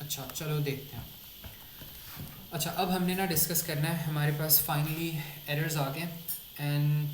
अच्छा चलो देखते हैं। अच्छा अब हमने ना डिस्कस करना है, हमारे पास फाइनली एरर्स आ गए and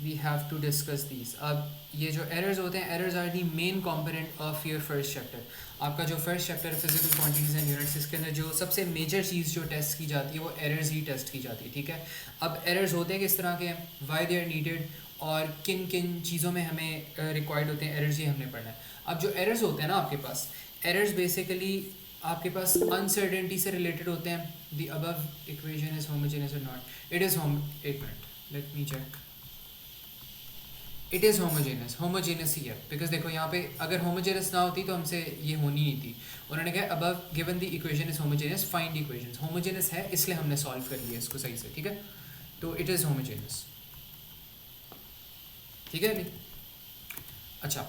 we have to discuss these. अब ये जो एरर्स होते हैं, errors are the main component of your first chapter. आपका जो फर्स्ट चैप्टर है फिजिकल क्वांटिटीज एंड यूनिट्स, इसके अंदर जो सबसे मेजर चीज़ जो टेस्ट की जाती है वो एरर्स ही टेस्ट की जाती है, ठीक है। अब एरर्स होते हैं किस तरह के हैं, वाई दे आर नीडेड और किन किन चीज़ों में हमें रिक्वायर्ड होते हैं, एरर्स ही हमने पढ़ना है। अब जो एरर्स होते हैं ना आपके पास, एरर्स बेसिकली आपके पास अनसर्टेनिटी से रिलेटेड होते हैं। The above equation is homogeneous और नॉट, इट इज़ होम, एक minute let me check, it is homogenous, homogenous ही है। बिकॉज देखो यहाँ पे अगर होमोजेनस ना होती तो हमसे ये होनी नहीं थी। उन्होंने कहा above given the equation is homogeneous find the equations, homogeneous है इसलिए हमने सॉल्व कर लिया इसको सही से, ठीक है। तो इट इज़ होमोजेनस, ठीक है नहीं। अच्छा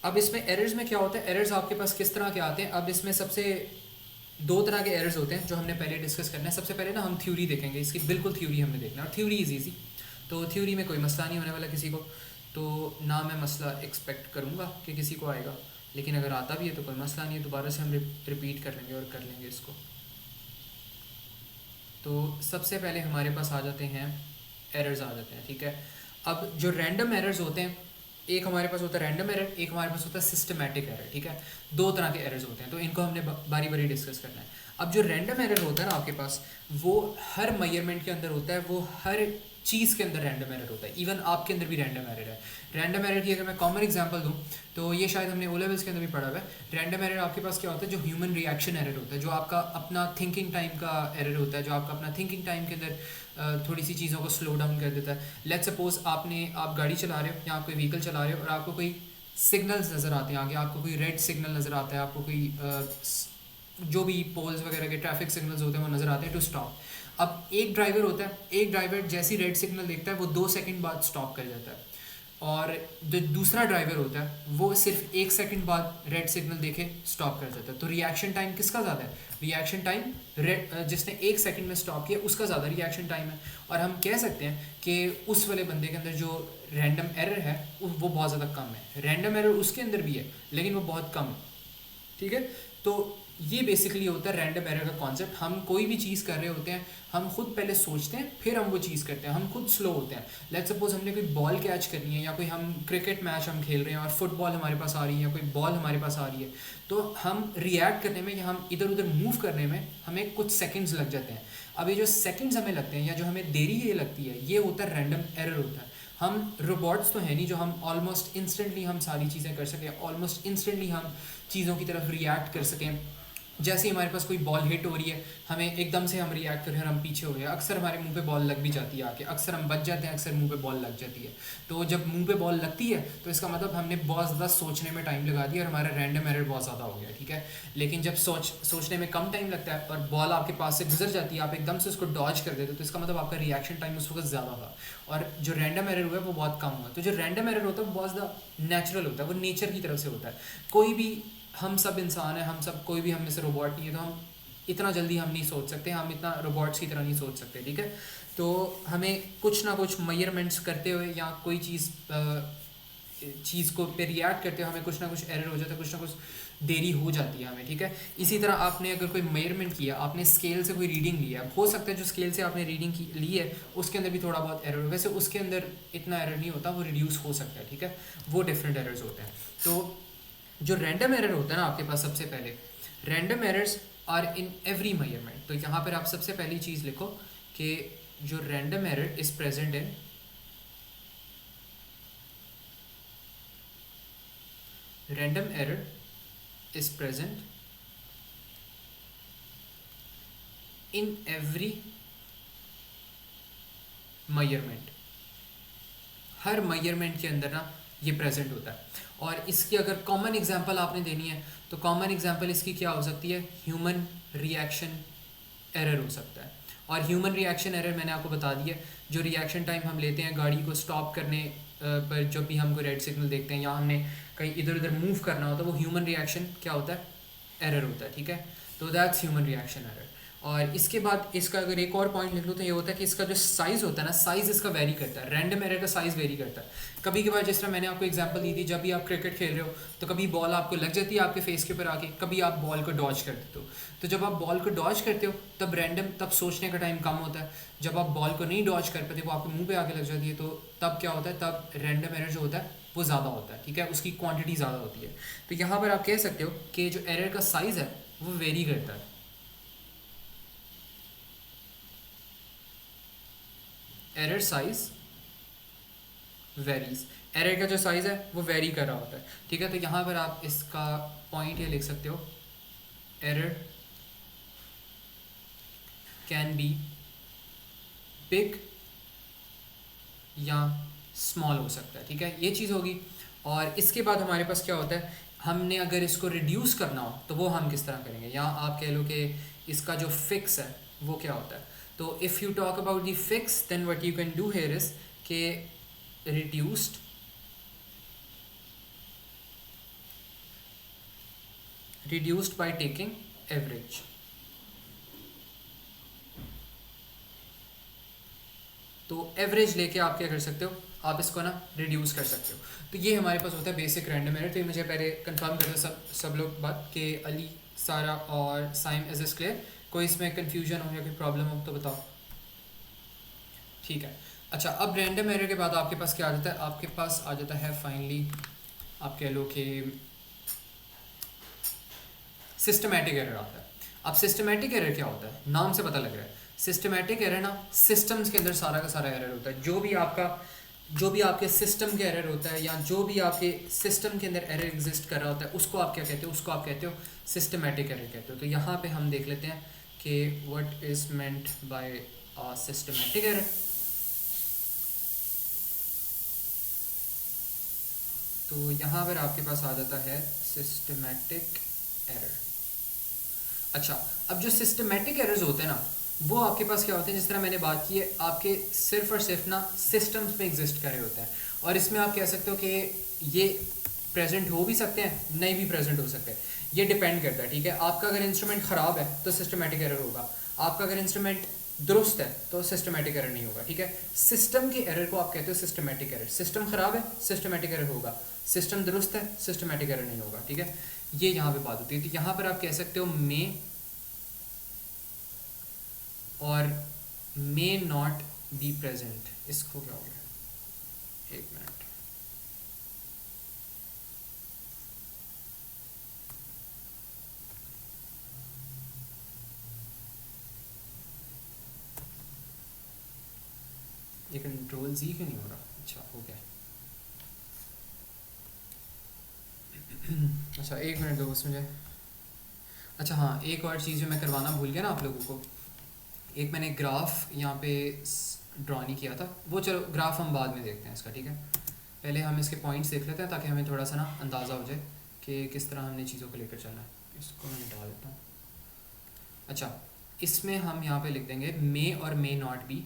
अब इसमें एरर्स में क्या होता है, एरर्स आपके पास किस तरह के आते हैं। अब इसमें सबसे दो तरह के एरर्स होते हैं जो हमने पहले डिस्कस करना है। सबसे पहले ना हम थ्योरी देखेंगे, इसकी बिल्कुल थ्योरी हमने देखना है और थ्योरी इज ईजी, तो थ्योरी में कोई मसला नहीं होने वाला किसी को। तो ना मैं मसला एक्सपेक्ट करूँगा कि किसी को आएगा, लेकिन अगर आता भी है तो कोई मसला नहीं है, दोबारा से हम रिपीट कर लेंगे और कर लेंगे इसको। तो सबसे पहले हमारे पास आ जाते हैं एरर्स आ जाते हैं, ठीक है। अब जो रैंडम एरर्स होते हैं, एक हमारे पास होता है रैंडम एरर, एक हमारे पास होता है सिस्टमैटिक एरर, ठीक है। दो तरह के एरर्स होते हैं, तो इनको हमने बारी बारी डिस्कस करना है। अब जो रैंडम एरर होता है ना आपके पास, वो हर मेजरमेंट के अंदर होता है, वो हर चीज़ के अंदर रैंडम एरर होता है, इवन आपके अंदर भी रैंडम एरर है। रैंडम एरर की अगर मैं कॉमन एग्जांपल दूं तो ये शायद हमने ओ लेवल्स के अंदर भी पढ़ा हुआ है। रैंडम एरर आपके पास क्या होता है, जो ह्यूमन रिएक्शन एरर होता है, जो आपका अपना थिंकिंग टाइम का एरर होता है, जो आपका अपना थिंकिंग टाइम के अंदर थोड़ी सी चीज़ों को स्लो डाउन कर देता है। लेट्स सपोज आप गाड़ी चला रहे हो या आप कोई व्हीकल चला रहे हो और आपको कोई सिग्नल्स नज़र आते हैं आगे, आपको कोई रेड सिग्नल नज़र आता है, आपको कोई जो भी पोल्स वगैरह के ट्रैफिक सिग्नल्स होते हैं वो नज़र आते हैं टू स्टॉप। अब एक ड्राइवर होता है, एक ड्राइवर जैसी रेड सिग्नल देखता है वो 2 सेकंड बाद स्टॉप कर जाता है, और जो दूसरा ड्राइवर होता है वो सिर्फ 1 सेकंड बाद रेड सिग्नल देखे स्टॉप कर जाता है। तो रिएक्शन टाइम किसका ज़्यादा है, रिएक्शन टाइम जिसने 1 सेकंड में स्टॉप किया उसका ज़्यादा रिएक्शन टाइम है। और हम कह सकते हैं कि उस वाले बंदे के अंदर जो रैंडम एरर है वो बहुत ज़्यादा कम है। रैंडम एरर उसके अंदर भी है लेकिन वो बहुत कम है, ठीक है। तो ये बेसिकली होता है रैंडम एरर का कॉन्सेप्ट। हम कोई भी चीज़ कर रहे होते हैं, हम खुद पहले सोचते हैं फिर हम वो चीज़ करते हैं, हम खुद स्लो होते हैं। लेट्स सपोज हमने कोई बॉल कैच करनी है या कोई हम क्रिकेट मैच हम खेल रहे हैं और फुटबॉल हमारे पास आ रही है या कोई बॉल हमारे पास आ रही है, तो हम रिएक्ट करने में या हम इधर उधर मूव करने में हमें कुछ सेकेंड्स लग जाते हैं। अब ये जो सेकेंड्स हमें लगते हैं या जो हमें देरी ये लगती है, ये होता है रैंडम एरर होता है। हम रोबोट्स तो है नहीं जो हम ऑलमोस्ट इंस्टेंटली हम सारी चीज़ें कर सकें, ऑलमोस्ट इंस्टेंटली हम चीज़ों की तरफ रिएक्ट कर सकें। जैसे ही हमारे पास कोई बॉल हिट हो रही है, हमें एकदम से हम रिएक्ट करें और हम पीछे हो गए, अक्सर हमारे मुंह पे बॉल लग भी जाती है आके, अक्सर हम बच जाते हैं, अक्सर मुंह पे बॉल लग जाती है। तो जब मुंह पे बॉल लगती है तो इसका मतलब हमने बहुत ज़्यादा सोचने में टाइम लगा दिया और हमारा रैंडम एरर बहुत ज़्यादा हो गया, ठीक है। लेकिन जब सोचने में कम टाइम लगता है और बॉल आपके पास से गुजर जाती है, आप एकदम से उसको डॉज कर देते हो, तो इसका मतलब आपका रिएक्शन टाइम उस वक्त ज़्यादा था और जो रैंडम एरर हुआ है वो बहुत कम हुआ। तो जो रैंडम एरर होता है वो बहुत ज़्यादा नेचुरल होता है, वो नेचर की तरफ से होता है। कोई भी, हम सब इंसान हैं, हम सब, कोई भी हम में से रोबोट नहीं है, तो हम इतना जल्दी हम नहीं सोच सकते, हम इतना रोबोट्स की तरह नहीं सोच सकते, ठीक है। तो हमें कुछ ना कुछ मेजरमेंट्स करते हुए या कोई चीज़ को पे रिएक्ट करते हुए हमें कुछ ना कुछ एरर हो जाता है, कुछ ना कुछ देरी हो जाती है हमें, ठीक है। इसी तरह आपने अगर कोई मेजरमेंट किया, आपने स्केल से कोई रीडिंग लिया, हो सकता है जो स्केल से आपने रीडिंग ली है उसके अंदर भी थोड़ा बहुत एरर हो, वैसे उसके अंदर इतना एरर नहीं होता, वो रिड्यूस हो सकता है, ठीक है। वो डिफरेंट एरर्स होते हैं। तो जो रैंडम एरर होता है ना आपके पास, सबसे पहले random errors are in every measurement. तो यहाँ पर आप सबसे पहली चीज़ लिखो कि जो random error is present in random error is present in every measurement। Her measurement के अंदर ना ये प्रेजेंट होता है। और इसकी अगर कॉमन एग्जांपल आपने देनी है तो कॉमन एग्जांपल इसकी क्या हो सकती है, ह्यूमन रिएक्शन एरर हो सकता है। और ह्यूमन रिएक्शन एरर मैंने आपको बता दिया, जो रिएक्शन टाइम हम लेते हैं गाड़ी को स्टॉप करने पर, जब भी हम कोई रेड सिग्नल देखते हैं या हमने कहीं इधर उधर मूव करना होता है, वो ह्यूमन रिएक्शन क्या होता है, एरर होता है, ठीक है। तो दैट्स ह्यूमन रिएक्शन एरर। और इसके बाद इसका अगर एक और पॉइंट लिख लो तो ये होता है कि इसका जो साइज़ होता है ना, साइज़ इसका वेरी करता है, रैंडम एरर का साइज़ वेरी करता है। कभी कभार जिस तरह मैंने आपको एग्जांपल दी थी, जब भी आप क्रिकेट खेल रहे हो तो कभी बॉल आपको लग जाती है आपके फेस के ऊपर आके, कभी आप बॉल को डॉज कर देते हो। तो जब आप बॉल को डॉज करते हो तब रैंडम, तब सोचने का टाइम कम होता है। जब आप बॉल को नहीं डॉज कर पाते, वो आपके मुंह पे आके लग जाती है, तो तब क्या होता है, तब रैंडम एरर जो होता है वो ज़्यादा होता है, ठीक है, उसकी क्वांटिटी ज़्यादा होती है। तो यहाँ पर आप कह सकते हो कि जो एरर का साइज़ है वो वेरी करता है। एरर साइज वेरीज, एरर का जो साइज़ है वो वेरी कर रहा होता है, ठीक है। तो यहाँ पर आप इसका पॉइंट ये लिख सकते हो, एरर कैन बी बिग या स्मॉल हो सकता है, ठीक है, ये चीज़ होगी। और इसके बाद हमारे पास क्या होता है, हमने अगर इसको रिड्यूस करना हो तो वो हम किस तरह करेंगे, या आप कह लो कि इसका जो फिक्स है वो क्या होता है। तो if you talk about the fix, then what you can do here is के रिड्यूस्ड by taking average। तो एवरेज लेके आप क्या कर सकते हो, आप इसको ना रिड्यूस कर सकते हो। तो ये हमारे पास होता है बेसिक रैंडम एरर। तो ये मुझे पहले कंफर्म कर दो सब लोग बात कि अली, सारा और साइम इज इज क्लियर, कोई इसमें कन्फ्यूजन हो या कोई प्रॉब्लम हो तो बताओ, ठीक है। अच्छा, अब रैंडम एरर के बाद आपके पास क्या आ जाता है, आपके पास आ जाता है फाइनली, आप कह लो कि सिस्टमैटिक एरर आता है। अब सिस्टमैटिक एरर क्या होता है, नाम से पता लग रहा है, सिस्टमैटिक एरर ना सिस्टम्स के अंदर सारा का सारा एरर होता है। जो भी आपके सिस्टम के एरर होता है, या जो भी आपके सिस्टम के अंदर एरर एग्जिस्ट कर रहा होता है, उसको आप क्या कहते हो, उसको आप कहते हो सिस्टमैटिक एरर कहते हो। तो यहाँ पे हम देख लेते हैं कि what is meant by systematic error. तो यहाँ पर आपके पास आ जाता है सिस्टमैटिक एरर। अच्छा, अब जो सिस्टमेटिक एरर्स होते हैं ना, वो आपके पास क्या होते हैं, जिस तरह मैंने बात की है, आपके सिर्फ और सिर्फ ना सिस्टम्स में एग्जिस्ट कर रहे होते हैं। और इसमें आप कह सकते हो कि ये प्रेजेंट हो भी सकते हैं, नहीं भी प्रेजेंट हो सकते हैं, ये डिपेंड करता है, ठीक है। आपका अगर इंस्ट्रूमेंट ख़राब है तो सिस्टमेटिक एरर होगा, आपका अगर इंस्ट्रूमेंट दुरुस्त है तो सिस्टमेटिक एरर नहीं होगा, ठीक है। सिस्टम के एरर को आप कहते हो सिस्टमेटिक एरर। सिस्टम ख़राब है, सिस्टमेटिक एरर होगा, सिस्टम दुरुस्त है, सिस्टमेटिक एरर नहीं होगा, ठीक है। ये यहाँ पे बात होती है। तो यहाँ पर आप कह सकते हो मे और मे नॉट बी प्रेजेंट। इसको क्या हो गया, एक मिनट, ये कंट्रोल जी क्यों नहीं हो रहा, अच्छा हो गया। अच्छा एक मिनट दो बस मुझे। अच्छा हाँ, एक और चीज़ जो मैं करवाना भूल गया ना आप लोगों को, एक मैंने ग्राफ यहाँ पे ड्रॉ नहीं किया था, वो चलो ग्राफ हम बाद में देखते हैं इसका, ठीक है। पहले हम इसके पॉइंट्स देख लेते हैं ताकि हमें थोड़ा सा ना अंदाज़ा हो जाए कि किस तरह हमने चीज़ों को लेकर चलना है। इसको मैं हटा देता हूँ। अच्छा, इसमें हम यहाँ पे लिख देंगे मे और मे नॉट बी,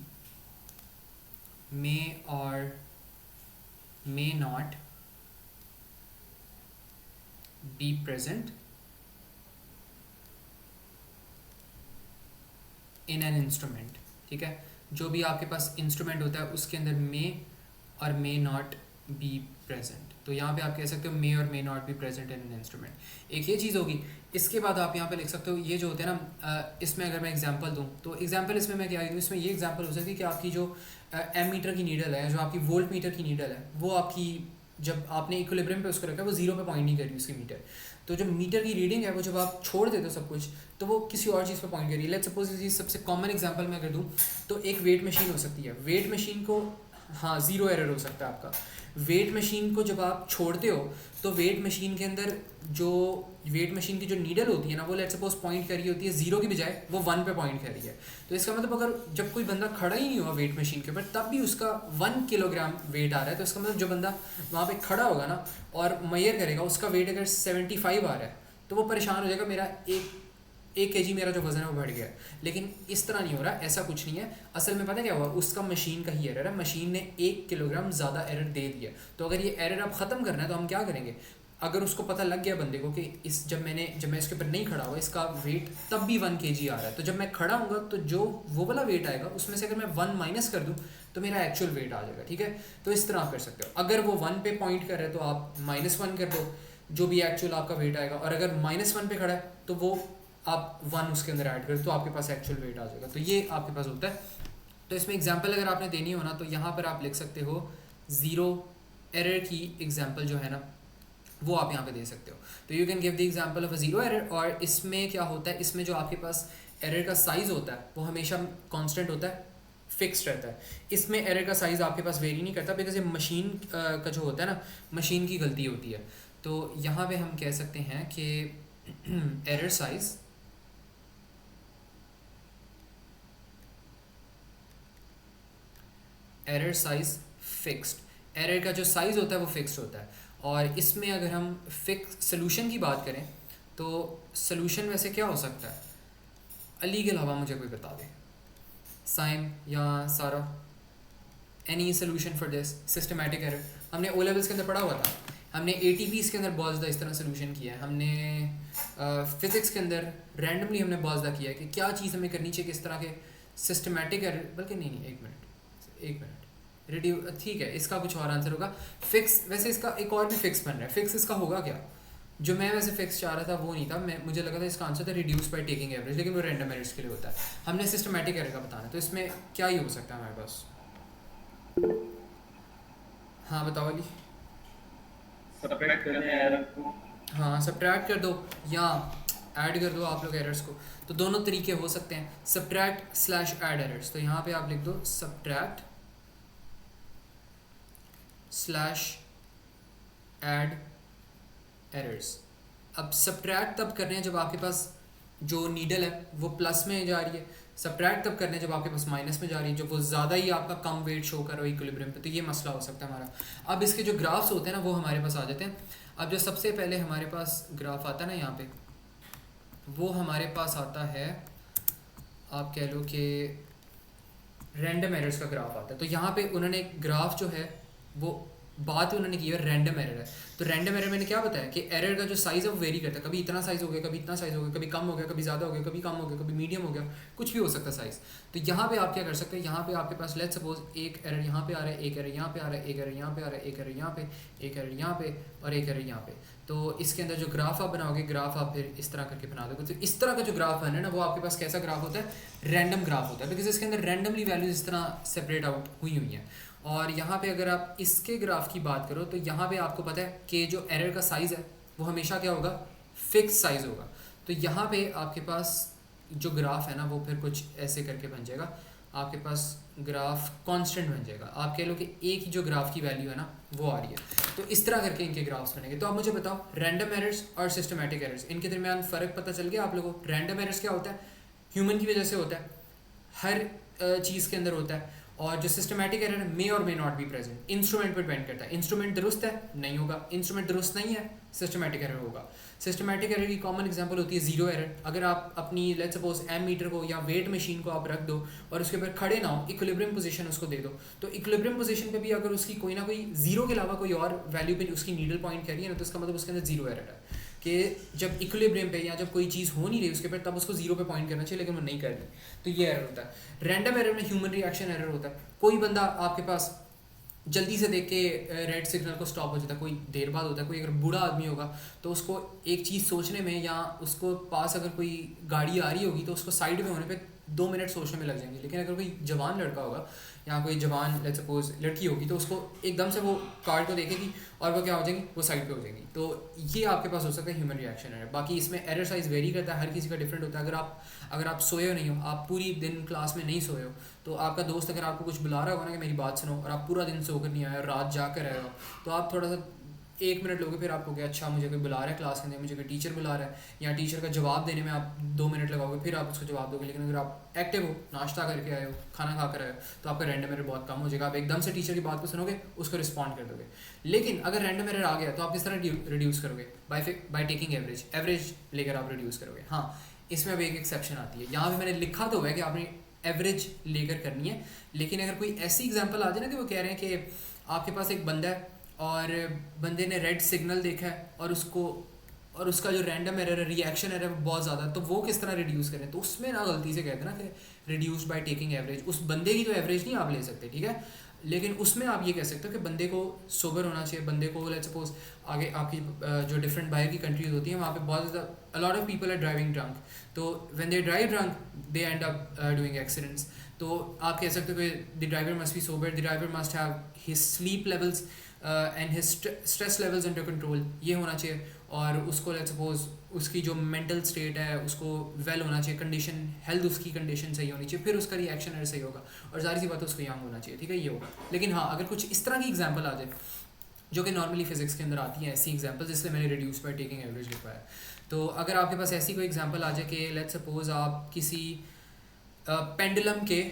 मे और may not be present in an instrument, ठीक है। जो भी आपके पास इंस्ट्रूमेंट होता है उसके अंदर मे और मे नॉट बी प्रेजेंट। तो यहाँ पे आप कह सकते हो मे और may not be present in an instrument, एक ये चीज़ होगी। इसके बाद आप यहाँ पे लिख सकते हो, ये जो होते हैं ना, इसमें अगर मैं एग्जांपल दूँ तो एग्जांपल इसमें मैं क्या दूँ, इसमें ये एग्जांपल हो सकती है कि आपकी जो एम मीटर की नीडल है, जो आपकी वोल्ट मीटर की नीडल है, वो आपकी जब आपने इक्विलिब्रियम पे उसको रखा है वो जीरो पे पॉइंट नहीं कर रही उसकी मीटर। तो जो मीटर की रीडिंग है वो जब आप छोड़ देते हो सब कुछ, तो वो किसी और चीज़ पे पॉइंट कर रही है। लेट्स सपोज इस सबसे कॉमन एग्जांपल मैं अगर दूँ तो एक वेट मशीन हो सकती है। वेट मशीन को, हाँ, ज़ीरो एरर हो सकता है आपका। वेट मशीन को जब आप छोड़ते हो तो वेट मशीन के अंदर जो वेट मशीन की जो नीडल होती है ना, वो लेट्स सपोज पॉइंट कर रही होती है जीरो की बजाय वो 1 पे पॉइंट कर रही है। तो इसका मतलब अगर जब कोई बंदा खड़ा ही नहीं हुआ वेट मशीन के ऊपर तब भी उसका 1 किलोग्राम वेट आ रहा है, तो इसका मतलब जो बंदा वहाँ पे खड़ा होगा ना और मेजर करेगा, उसका वेट अगर 75 आ रहा है तो वो परेशान हो जाएगा, मेरा एक केजी मेरा जो वज़न है वो बढ़ गया। लेकिन इस तरह नहीं हो रहा, ऐसा कुछ नहीं है। असल में पता है क्या हुआ, उसका मशीन का ही एरर है, मशीन ने 1 किलोग्राम ज़्यादा एरर दे दिया। तो अगर ये एरर आप ख़त्म करना है तो हम क्या करेंगे, अगर उसको पता लग गया बंदे को कि जब मैं इसके ऊपर नहीं खड़ा हुआ इसका वेट तब भी 1 kg आ रहा है, तो जब मैं खड़ा हूँगा तो जो वो वाला वेट आएगा उसमें से अगर मैं 1 माइनस कर दूँ तो मेरा एक्चुअल वेट आ जाएगा, ठीक है। तो इस तरह आप कर सकते हो। अगर वो 1 पे पॉइंट कर रहे हैं तो आप -1 कर दो, जो भी एक्चुअल आपका वेट आएगा, और अगर -1 पे खड़ा है तो वो आप 1 उसके अंदर ऐड कर, तो आपके पास एक्चुअल वेट आ जाएगा। तो ये आपके पास होता है। तो इसमें एग्जांपल अगर आपने देनी हो ना तो यहाँ पर आप लिख सकते हो 0 एरर की एग्जांपल जो है ना वो आप यहाँ पे दे सकते हो। तो you can give the example of a 0 error. और इसमें क्या होता है, इसमें जो आपके पास एरर का साइज़ होता है वो हमेशा कांस्टेंट होता है, फिक्स्ड रहता है। इसमें एरर का साइज़ आपके पास वेरी नहीं करता, बिकॉज ये मशीन का जो होता है ना, मशीन की गलती होती है। तो यहाँ पे हम कह सकते हैं कि एरर साइज़ फिक्स्ड, एरर का जो साइज़ होता है वो फिक्स्ड होता है। और इसमें अगर हम फिक्स सोल्यूशन की बात करें तो सोल्यूशन वैसे क्या हो सकता है, अली के अलावा मुझे कोई बता दे, साइम या सारा, any solution for this systematic error. हमने ओ लेवल्स के अंदर पढ़ा हुआ था, हमने ATPs के अंदर बहुत ज़्यादा इस तरह सोल्यूशन किया है, हमने फिज़िक्स के अंदर रैंडमली हमने बहुत ज़्यादा किया है कि क्या चीज़ हमें करनी चाहिए, किस तरह के सिस्टमैटिक एरर। बल्कि नहीं, एक मिनट ठीक है, इसका कुछ और आंसर होगा। फिक्स, वैसे इसका एक और भी फिक्स बन रहा है, फिक्स इसका होगा क्या, जो मैं वैसे फिक्स चाह रहा था वो नहीं था, मुझे लगा था इसका आंसर था रिड्यूस बाय टेकिंग एवरेज, लेकिन वो रैंडम एरर्स के लिए होता है। हमने सिस्टमैटिक एरर का बताना, तो इसमें क्या ही हो सकता है हमारे पास। हाँ बताओ अली। सब्ट्रैक्ट करने एरर को। हाँ सब्ट्रैक्ट कर दो या ऐड कर दो आप लोग एरर्स को, तो दोनों तरीके हो सकते हैं, सब्ट्रैक्ट/ऐड एरर्स। तो यहाँ पे आप लिख दो सब्ट्रैक्ट/ऐड एरर्स। अब सब्ट्रैक्ट तब कर रहे हैं जब आपके पास जो नीडल है वो प्लस में जा रही है, सब्ट्रैक्ट तब करने जब आपके पास माइनस में जा रही है, जब वो ज़्यादा ही आपका कम वेट शो कर रहा हो इक्विलिब्रियम पे। तो ये मसला हो सकता है हमारा। अब इसके जो ग्राफ्स होते हैं ना वो हमारे पास आ जाते हैं। अब जो सबसे पहले हमारे पास ग्राफ आता है ना यहाँ पे, वो हमारे पास आता है, आप कह लो कि रैंडम एरर्स का ग्राफ आता है। तो यहाँ पे उन्होंने एक ग्राफ जो है वो बात उन्होंने की है रैंडम एरर है। तो रैंडम एरर मैंने क्या बताया कि एरर का जो साइज़ है वो वेरी करता है, कभी इतना साइज़ हो गया, कभी इतना साइज़ हो गया, कभी कम हो गया, कभी ज़्यादा हो गया, कभी कम हो गया, कभी मीडियम हो गया, कुछ भी हो सकता है साइज़। तो यहाँ पे आप क्या कर सकते हैं, यहाँ पे आपके पास लेट्स सपोज एक एरर यहाँ पे आ रहा है, एक एरर यहाँ पे आ रहा है, एक एरर यहाँ पे आ रहा है, एक एरर यहाँ पे, एक एरर यहाँ पे और एक एरर यहाँ पे। तो इसके अंदर जो ग्राफ आप बनाओगे, ग्राफ आप फिर इस तरह करके बना दोगे। तो इस तरह का जो ग्राफ है ना वो आपके पास कैसा ग्राफ होता है, रैंडम ग्राफ होता है, बिकॉज इसके अंदर रैंडमली वैल्यूज इस तरह सेपरेट आउट हुई हैं। और यहाँ पे अगर आप इसके ग्राफ की बात करो तो यहाँ पे आपको पता है कि जो एरर का साइज़ है वो हमेशा क्या होगा, फिक्स साइज़ होगा। तो यहाँ पे आपके पास जो ग्राफ है ना वो फिर कुछ ऐसे करके बन जाएगा, आपके पास ग्राफ कांस्टेंट बन जाएगा। आप कह लो कि एक ही जो ग्राफ की वैल्यू है ना वो आ रही है। तो इस तरह करके इनके ग्राफ्स बनेंगे। तो आप मुझे बताओ, रैंडम एरर्स और सिस्टमैटिक एरर्स, इनके दरमियान फ़र्क पता चल गया आप लोगों को। रैंडम एरर्स क्या होता है, ह्यूमन की वजह से होता है, हर चीज़ के अंदर होता है। और जो सिस्टमैटिक एरर मे और may not be present, instrument पर डिपेंड करता है। इंस्ट्रूमेंट दुरुस्त है, नहीं होगा। इंस्ट्रूमेंट दुरुस्त नहीं है, सिस्टमैटिक एरर होगा। सिस्टमैटिक एरर की कॉमन एग्जांपल होती है जीरो एरर। अगर आप अपनी लेट्स सपोज एम मीटर को या वेट मशीन को आप रख दो और उसके ऊपर खड़े ना हो, इक्विलिब्रियम पोजीशन उसको दे दो, तो इक्विलिब्रियम पोजीशन पे भी अगर उसकी कोई ना कोई जीरो के अलावा कोई और वैल्यू पे उसकी नीडल पॉइंट कर रही है ना, तो इसका मतलब उसके अंदर जीरो एरर है कि जब इक्विलिब्रियम पे या जब कोई चीज़ हो नहीं रही उसके ऊपर तब उसको जीरो पे पॉइंट करना चाहिए, लेकिन वो नहीं कर रही, तो ये एरर होता है। रैंडम एरर में ह्यूमन रिएक्शन एरर होता है। कोई बंदा आपके पास जल्दी से देख के रेड सिग्नल को स्टॉप हो जाता है, कोई देर बाद होता है। कोई अगर बूढ़ा आदमी होगा तो उसको एक चीज़ सोचने में या उसको पास अगर कोई गाड़ी आ रही होगी तो उसको साइड में होने पे 2 मिनट सोचने में लग जाएंगे। लेकिन अगर कोई जवान लड़का होगा या कोई जवान लेट्स सपोज लड़की होगी तो उसको एकदम से वो कार्ड को देखेगी और वो क्या हो जाएगी, वो साइड पे हो जाएगी। तो ये आपके पास हो सकता है ह्यूमन रिएक्शन है। बाकी इसमें एरर साइज वेरी करता है, हर किसी का डिफरेंट होता है। अगर आप सोए हो नहीं हो, आप पूरी दिन क्लास में नहीं सोए हो, तो आपका दोस्त अगर आपको कुछ बुला रहा होगा ना कि मेरी बात सुनो, और आप पूरा दिन सोकर नहीं आए और रात जा कर आए हो, तो आप थोड़ा सा 1 मिनट लोगे, फिर आपको क्या अच्छा मुझे कोई बुला रहा है क्लास के अंदर, मुझे कोई टीचर बुला रहा है, या टीचर का जवाब देने में आप 2 मिनट लगाओगे, फिर आप उसको जवाब दोगे। लेकिन अगर आप एक्टिव हो, नाश्ता करके आए हो, खाना खा कर आए हो, तो आपका रैंडम एरर बहुत कम हो जाएगा। आप एकदम से टीचर की बात को सुनोगे, उसको रिस्पॉन्ड कर दोगे। लेकिन अगर रैंडम एरर आ गया तो आप किस तरह रिड्यूस करोगे, बाय टेकिंग एवरेज लेकर आप रिड्यूस करोगे। हाँ, इसमें अब एक एक्सेप्शन आती है, यहाँ पे मैंने लिखा तो है कि आपने एवरेज लेकर करनी है, लेकिन अगर कोई ऐसी एग्जांपल आ जाए ना कि वो कह रहे हैं कि आपके पास एक बंदा है और बंदे ने रेड सिग्नल देखा है और उसका जो रैंडम एरर है, रिएक्शन एरर है वो बहुत ज़्यादा, तो वो किस तरह रिड्यूस करें? तो उसमें ना गलती से कहते हैं ना कि रिड्यूस बाय टेकिंग एवरेज। उस बंदे की तो एवरेज नहीं आप ले सकते, ठीक है, लेकिन उसमें आप ये कह सकते हो कि बंदे को सोबर होना चाहिए, बंदे को लेट्स सपोज आगे आपकी जो डिफरेंट बाहर की कंट्रीज होती हैं वहाँ पे बहुत ज़्यादा a lot of people are driving drunk, तो when they drive drunk they end up doing accidents. तो आप कह सकते हो कि the driver must be sober, the driver must have his sleep levels and his stress levels under control, ये होना चाहिए। और उसको लेट्स सपोज उसकी जो मेंटल स्टेट है उसको वेल होना चाहिए, कंडीशन हेल्थ उसकी कंडीशन सही होनी चाहिए, फिर उसका रिएक्शन एरर सही होगा, और जाहिर सी बात है उसको यंग होना चाहिए, ठीक है, ये होगा। लेकिन हाँ, अगर कुछ इस तरह की एग्जांपल आ जाए जो कि नॉर्मली फिजिक्स के अंदर आती हैं, ऐसी एग्जांपल जिससे मैंने रिड्यूस बाय टेकिंग एवरेज लिखा है, तो अगर आपके पास ऐसी कोई एग्जांपल आ जाए कि लेट्स सपोज आप किसी पेंडुलम के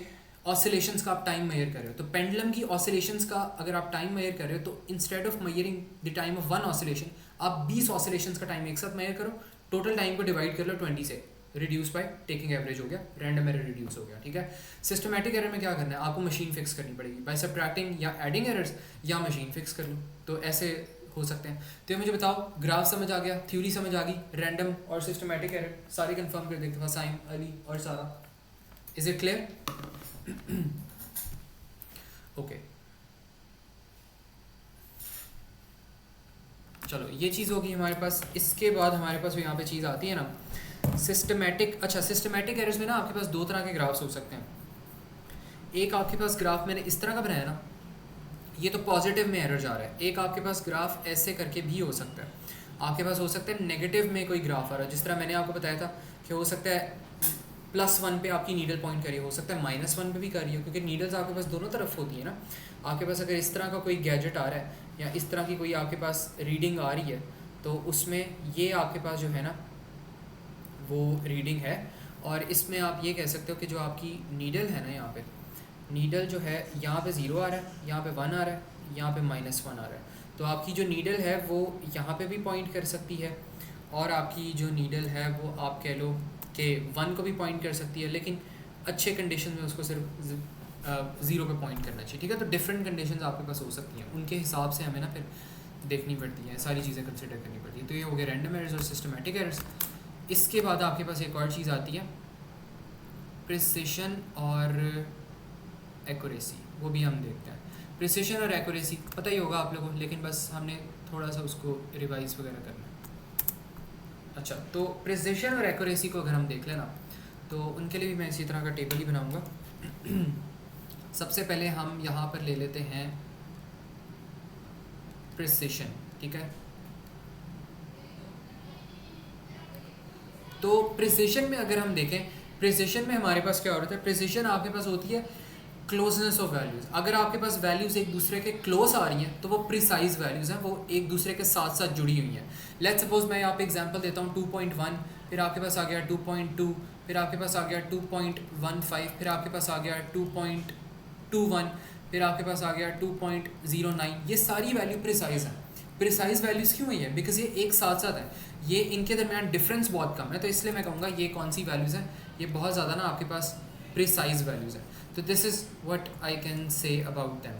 ऑसिलेशंस का आप टाइम मेजर कर रहे हो, तो पेंडुलम की ऑसिलेशंस का अगर आप टाइम मेजर कर रहे हो तो instead of measuring the time of one oscillation आप 20 ऑसिलेशंस का टाइम एक साथ मेजर करो, टोटल टाइम को डिवाइड कर लो 20 से, रिड्यूस बाय टेकिंग एवरेज हो गया, रैंडम एरर रिड्यूस हो गया, ठीक है। सिस्टमैटिक एरर में क्या करना है, आपको मशीन फिक्स करनी पड़ेगी बाय सब्ट्रैक्टिंग या एडिंग एरर्स, या मशीन फिक्स कर लो, तो ऐसे हो सकते हैं। तो ये मुझे बताओ, ग्राफ समझ आ गया, थ्योरी समझ आ गई, रैंडम और सिस्टमैटिक एरर सारे कंफर्म कर देखते, फसाइम, अली और सारा, इज इट क्लियर? ओके चलो, ये चीज़ होगी हमारे पास। इसके बाद हमारे पास यहाँ पे चीज़ आती है ना सिस्टमैटिक। अच्छा, सिस्टमैटिक एरर्स में ना आपके पास दो तरह के ग्राफ्स हो सकते हैं। एक आपके पास ग्राफ मैंने इस तरह का बनाया ना, ये तो पॉजिटिव में एरर जा रहा है। एक आपके पास ग्राफ ऐसे करके भी हो सकता है, आपके पास हो सकता है नेगेटिव में कोई ग्राफ आ रहा है, जिस तरह मैंने आपको बताया था कि हो सकता है +1 पे आपकी नीडल पॉइंट करी हो सकता है -1 पे भी करी हो, क्योंकि नीडल्स आपके पास दोनों तरफ होती है ना। आपके पास अगर इस तरह का कोई गैजेट आ रहा है या इस तरह की कोई आपके पास रीडिंग आ रही है, तो उसमें ये आपके पास जो है ना वो रीडिंग है, और इसमें आप ये कह सकते हो कि जो आपकी नीडल है ना, यहाँ पे नीडल जो है यहाँ पे 0 आ रहा है, यहाँ पे 1 आ रहा है, यहाँ पे -1 आ रहा है, तो आपकी जो नीडल है वो यहाँ पे भी पॉइंट कर सकती है, और आपकी जो नीडल है वो आप कह लो कि 1 को भी पॉइंट कर सकती है, लेकिन अच्छे कंडीशन में उसको सिर्फ 0 पे पॉइंट करना चाहिए, ठीक है। तो डिफरेंट कंडीशंस आपके पास हो सकती हैं, उनके हिसाब से हमें ना फिर देखनी पड़ती हैं, सारी चीज़ें कंसिडर करनी पड़ती है। तो ये हो गए रैंडम एरर्स और सिस्टमैटिक एरर्स। इसके बाद आपके पास एक और चीज़ आती है प्रिसिशन और एक्यूरेसी, वो भी हम देखते हैं। प्रिसिशन और एक्यूरेसी पता ही होगा आप लोगों को, लेकिन बस हमने थोड़ा सा उसको रिवाइज वगैरह करना है। अच्छा, तो प्रिसिशन और एक्यूरेसी को अगर हम देख लेना, तो उनके लिए भी मैं इसी तरह का टेबल ही बनाऊंगा। सबसे पहले हम यहाँ पर ले लेते हैं प्रिसिशन, ठीक है। तो प्रिसिशन में अगर हम देखें, प्रिसिशन में हमारे पास क्या होता है, प्रिसिशन आपके पास होती है क्लोजनेस ऑफ वैल्यूज़। अगर आपके पास वैल्यूज़ एक दूसरे के क्लोज आ रही हैं तो वो प्रिसाइज वैल्यूज़ हैं, वो एक दूसरे के साथ साथ जुड़ी हुई हैं। लेट्स सपोज मैं यहाँ पे एग्जांपल देता हूँ 2.1, फिर आपके पास आ गया 2.2, फिर आपके पास आ गया 2.15, फिर आपके पास आ गया 2.21, फिर आपके पास आ गया 2.09। ये सारी वैल्यू प्रिसाइज हैं। प्रिसाइज वैल्यूज़ क्यों हुई है? बिकॉज ये एक साथ साथ है, ये इनके दरमियान डिफरेंस बहुत कम है, तो इसलिए मैं कहूँगा ये कौन सी वैल्यूज़ हैं, ये बहुत ज़्यादा ना आपके पास प्रिसाइज वैल्यूज़ हैं। तो this is what I can say about them.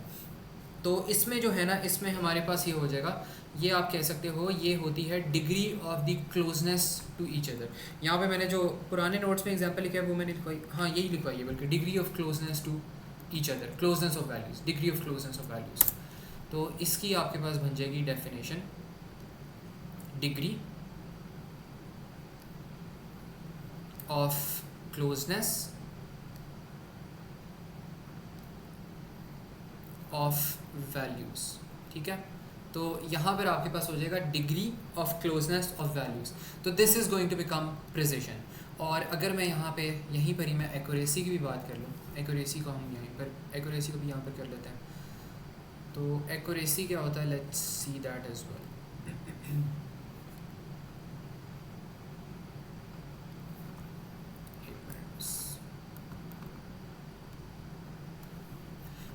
तो इसमें जो है ना, इसमें हमारे पास ये हो जाएगा, ये आप कह सकते हो ये होती है degree of the closeness to each other. यहाँ पे मैंने जो पुराने नोट्स में एग्जांपल लिखा है वो मैंने लिखवाई, हाँ यही लिखवाई है बल्कि, degree of closeness to each other, closeness of values, degree of closeness of values. तो इसकी आपके पास बन जाएगी definition, degree of closeness of values, ठीक है। तो यहाँ पर आपके पास हो जाएगा degree of closeness of values. तो this is going to become precision. और अगर मैं यहाँ पे यहीं पर ही मैं एक्यूरेसी की भी बात कर लूँ, एक्यूरेसी को हम यहीं पर, एक्यूरेसी को भी यहाँ पर कर लेते हैं। तो एक्यूरेसी क्या होता है, let's see that as well.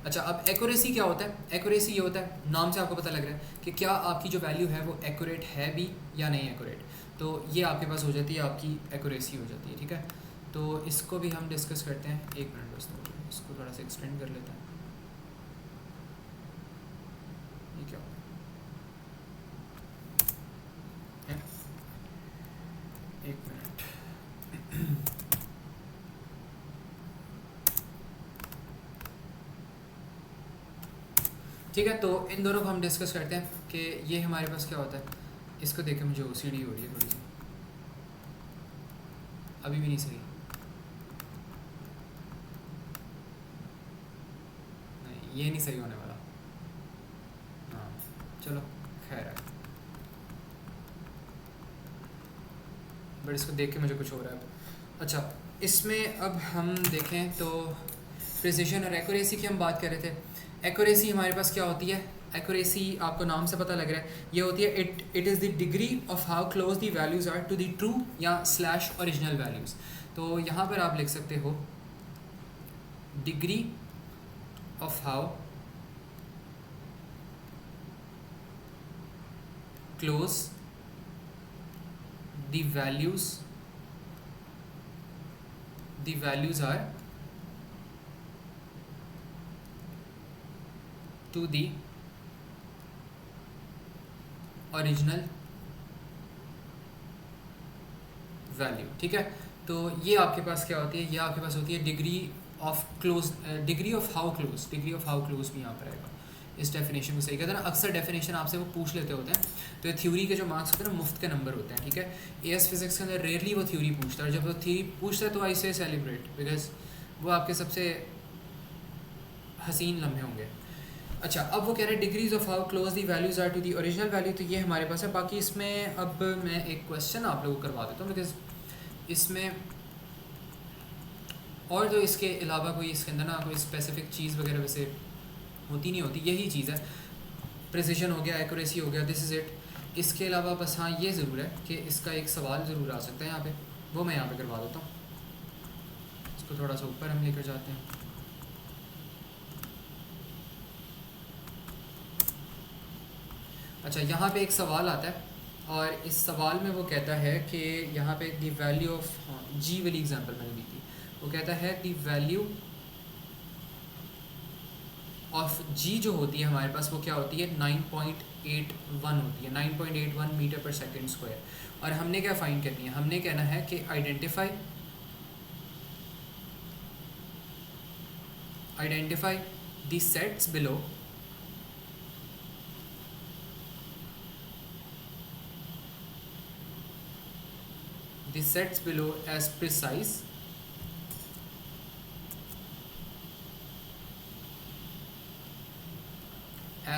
अच्छा, अब एक्यूरेसी क्या होता है? एक्यूरेसी ये होता है, नाम से आपको पता लग रहा है कि क्या आपकी जो वैल्यू है वो एक्यूरेट है भी या नहीं एक्यूरेट। तो ये आपके पास हो जाती है, आपकी एक्यूरेसी हो जाती है, ठीक है। तो इसको भी हम डिस्कस करते हैं, एक मिनट दोस्तों, इसको थोड़ा सा एक्सटेंड कर लेते हैं। ये क्या होगा? एक मिनट। ठीक है, तो इन दोनों को हम डिस्कस करते हैं कि ये हमारे पास क्या होता है। इसको देख के मुझे ओसीडी हो रही है थोड़ी सी, अभी भी नहीं सही, नहीं ये नहीं सही होने वाला। हाँ चलो खैर है, बट इसको देख के मुझे कुछ हो रहा है। अच्छा, इसमें अब हम देखें तो प्रिसिशन और एक्यूरेसी की हम बात कर रहे थे। एक्यूरेसी हमारे पास क्या होती है? एक्यूरेसी आपको नाम से पता लग रहा है, ये होती है it is the degree of how close the values are to the true या स्लैश ओरिजिनल वैल्यूज़। तो यहाँ पर आप लिख सकते हो degree of how close the values are to the original value. ठीक है, तो ये आपके पास क्या होती है? ये आपके पास होती है degree of close, degree of how close भी यहाँ पर आएगा। इस डेफिनेशन को सही कहते हैं ना, अक्सर डेफिनेशन आपसे वो पूछ लेते होते हैं, तो ये थ्योरी के जो मार्क्स होते हैं ना मुफ्त के नंबर होते हैं। ठीक है, एएस फिजिक्स के अंदर रेयरली वो थ्योरी पूछता है, और जब वो थ्योरी पूछता है तो आई से सेलिब्रेट, बिकॉज वो आपके सबसे हसीन लम्हे होंगे। अच्छा, अब वो कह रहे हैं degrees of how close the values are to the original value, तो ये हमारे पास है। बाकी इसमें अब मैं एक क्वेश्चन आप लोगों को करवा देता हूँ, बिकॉज इसमें और तो इसके अलावा कोई इसके अंदर ना कोई स्पेसिफिक चीज़ वगैरह वैसे होती नहीं होती, यही चीज़ है। प्रिसिशन हो गया, एक्यूरेसी हो गया, दिस इज़ इट। इसके अलावा बस हाँ ये ज़रूर है कि इसका एक सवाल ज़रूर आ सकता है यहाँ पे, वो मैं यहाँ पे करवा देता हूँ। इसको थोड़ा सा ऊपर हम लेकर जाते हैं। अच्छा, यहाँ पे एक सवाल आता है, और इस सवाल में वो कहता है कि यहाँ पे दी वैल्यू ऑफ, जी वाली एग्जांपल मैंने दी थी, वो कहता है दी वैल्यू ऑफ जी जो होती है हमारे पास, वो क्या होती है? 9.81 होती है, 9.81 मीटर पर सेकेंड स्क्वायर। और हमने क्या फाइंड करनी है? हमने कहना है कि identify the sets below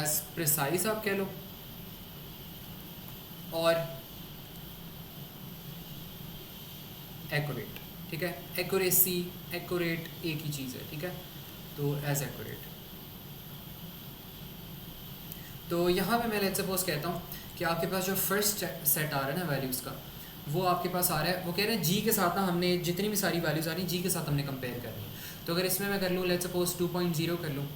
as precise आप कह लो, और एक्यूरेट। ठीक है, एक्यूरेसी एक्यूरेट एक ही चीज़ है। ठीक है, तो एज एक्यूरेट। तो यहाँ पे मैं लेट्स सपोज कहता हूँ कि आपके पास जो फर्स्ट सेट आ रहा है ना वैल्यूज़ का, वो आपके पास आ रहा है, वो कह रहे हैं जी के साथ ना हमने जितनी भी सारी वैल्यूज़ आ रही हैं जी के साथ हमने कंपेयर करनी है। तो अगर इसमें मैं कर लूँ लेट्स सपोज 2.0 कर लूँ,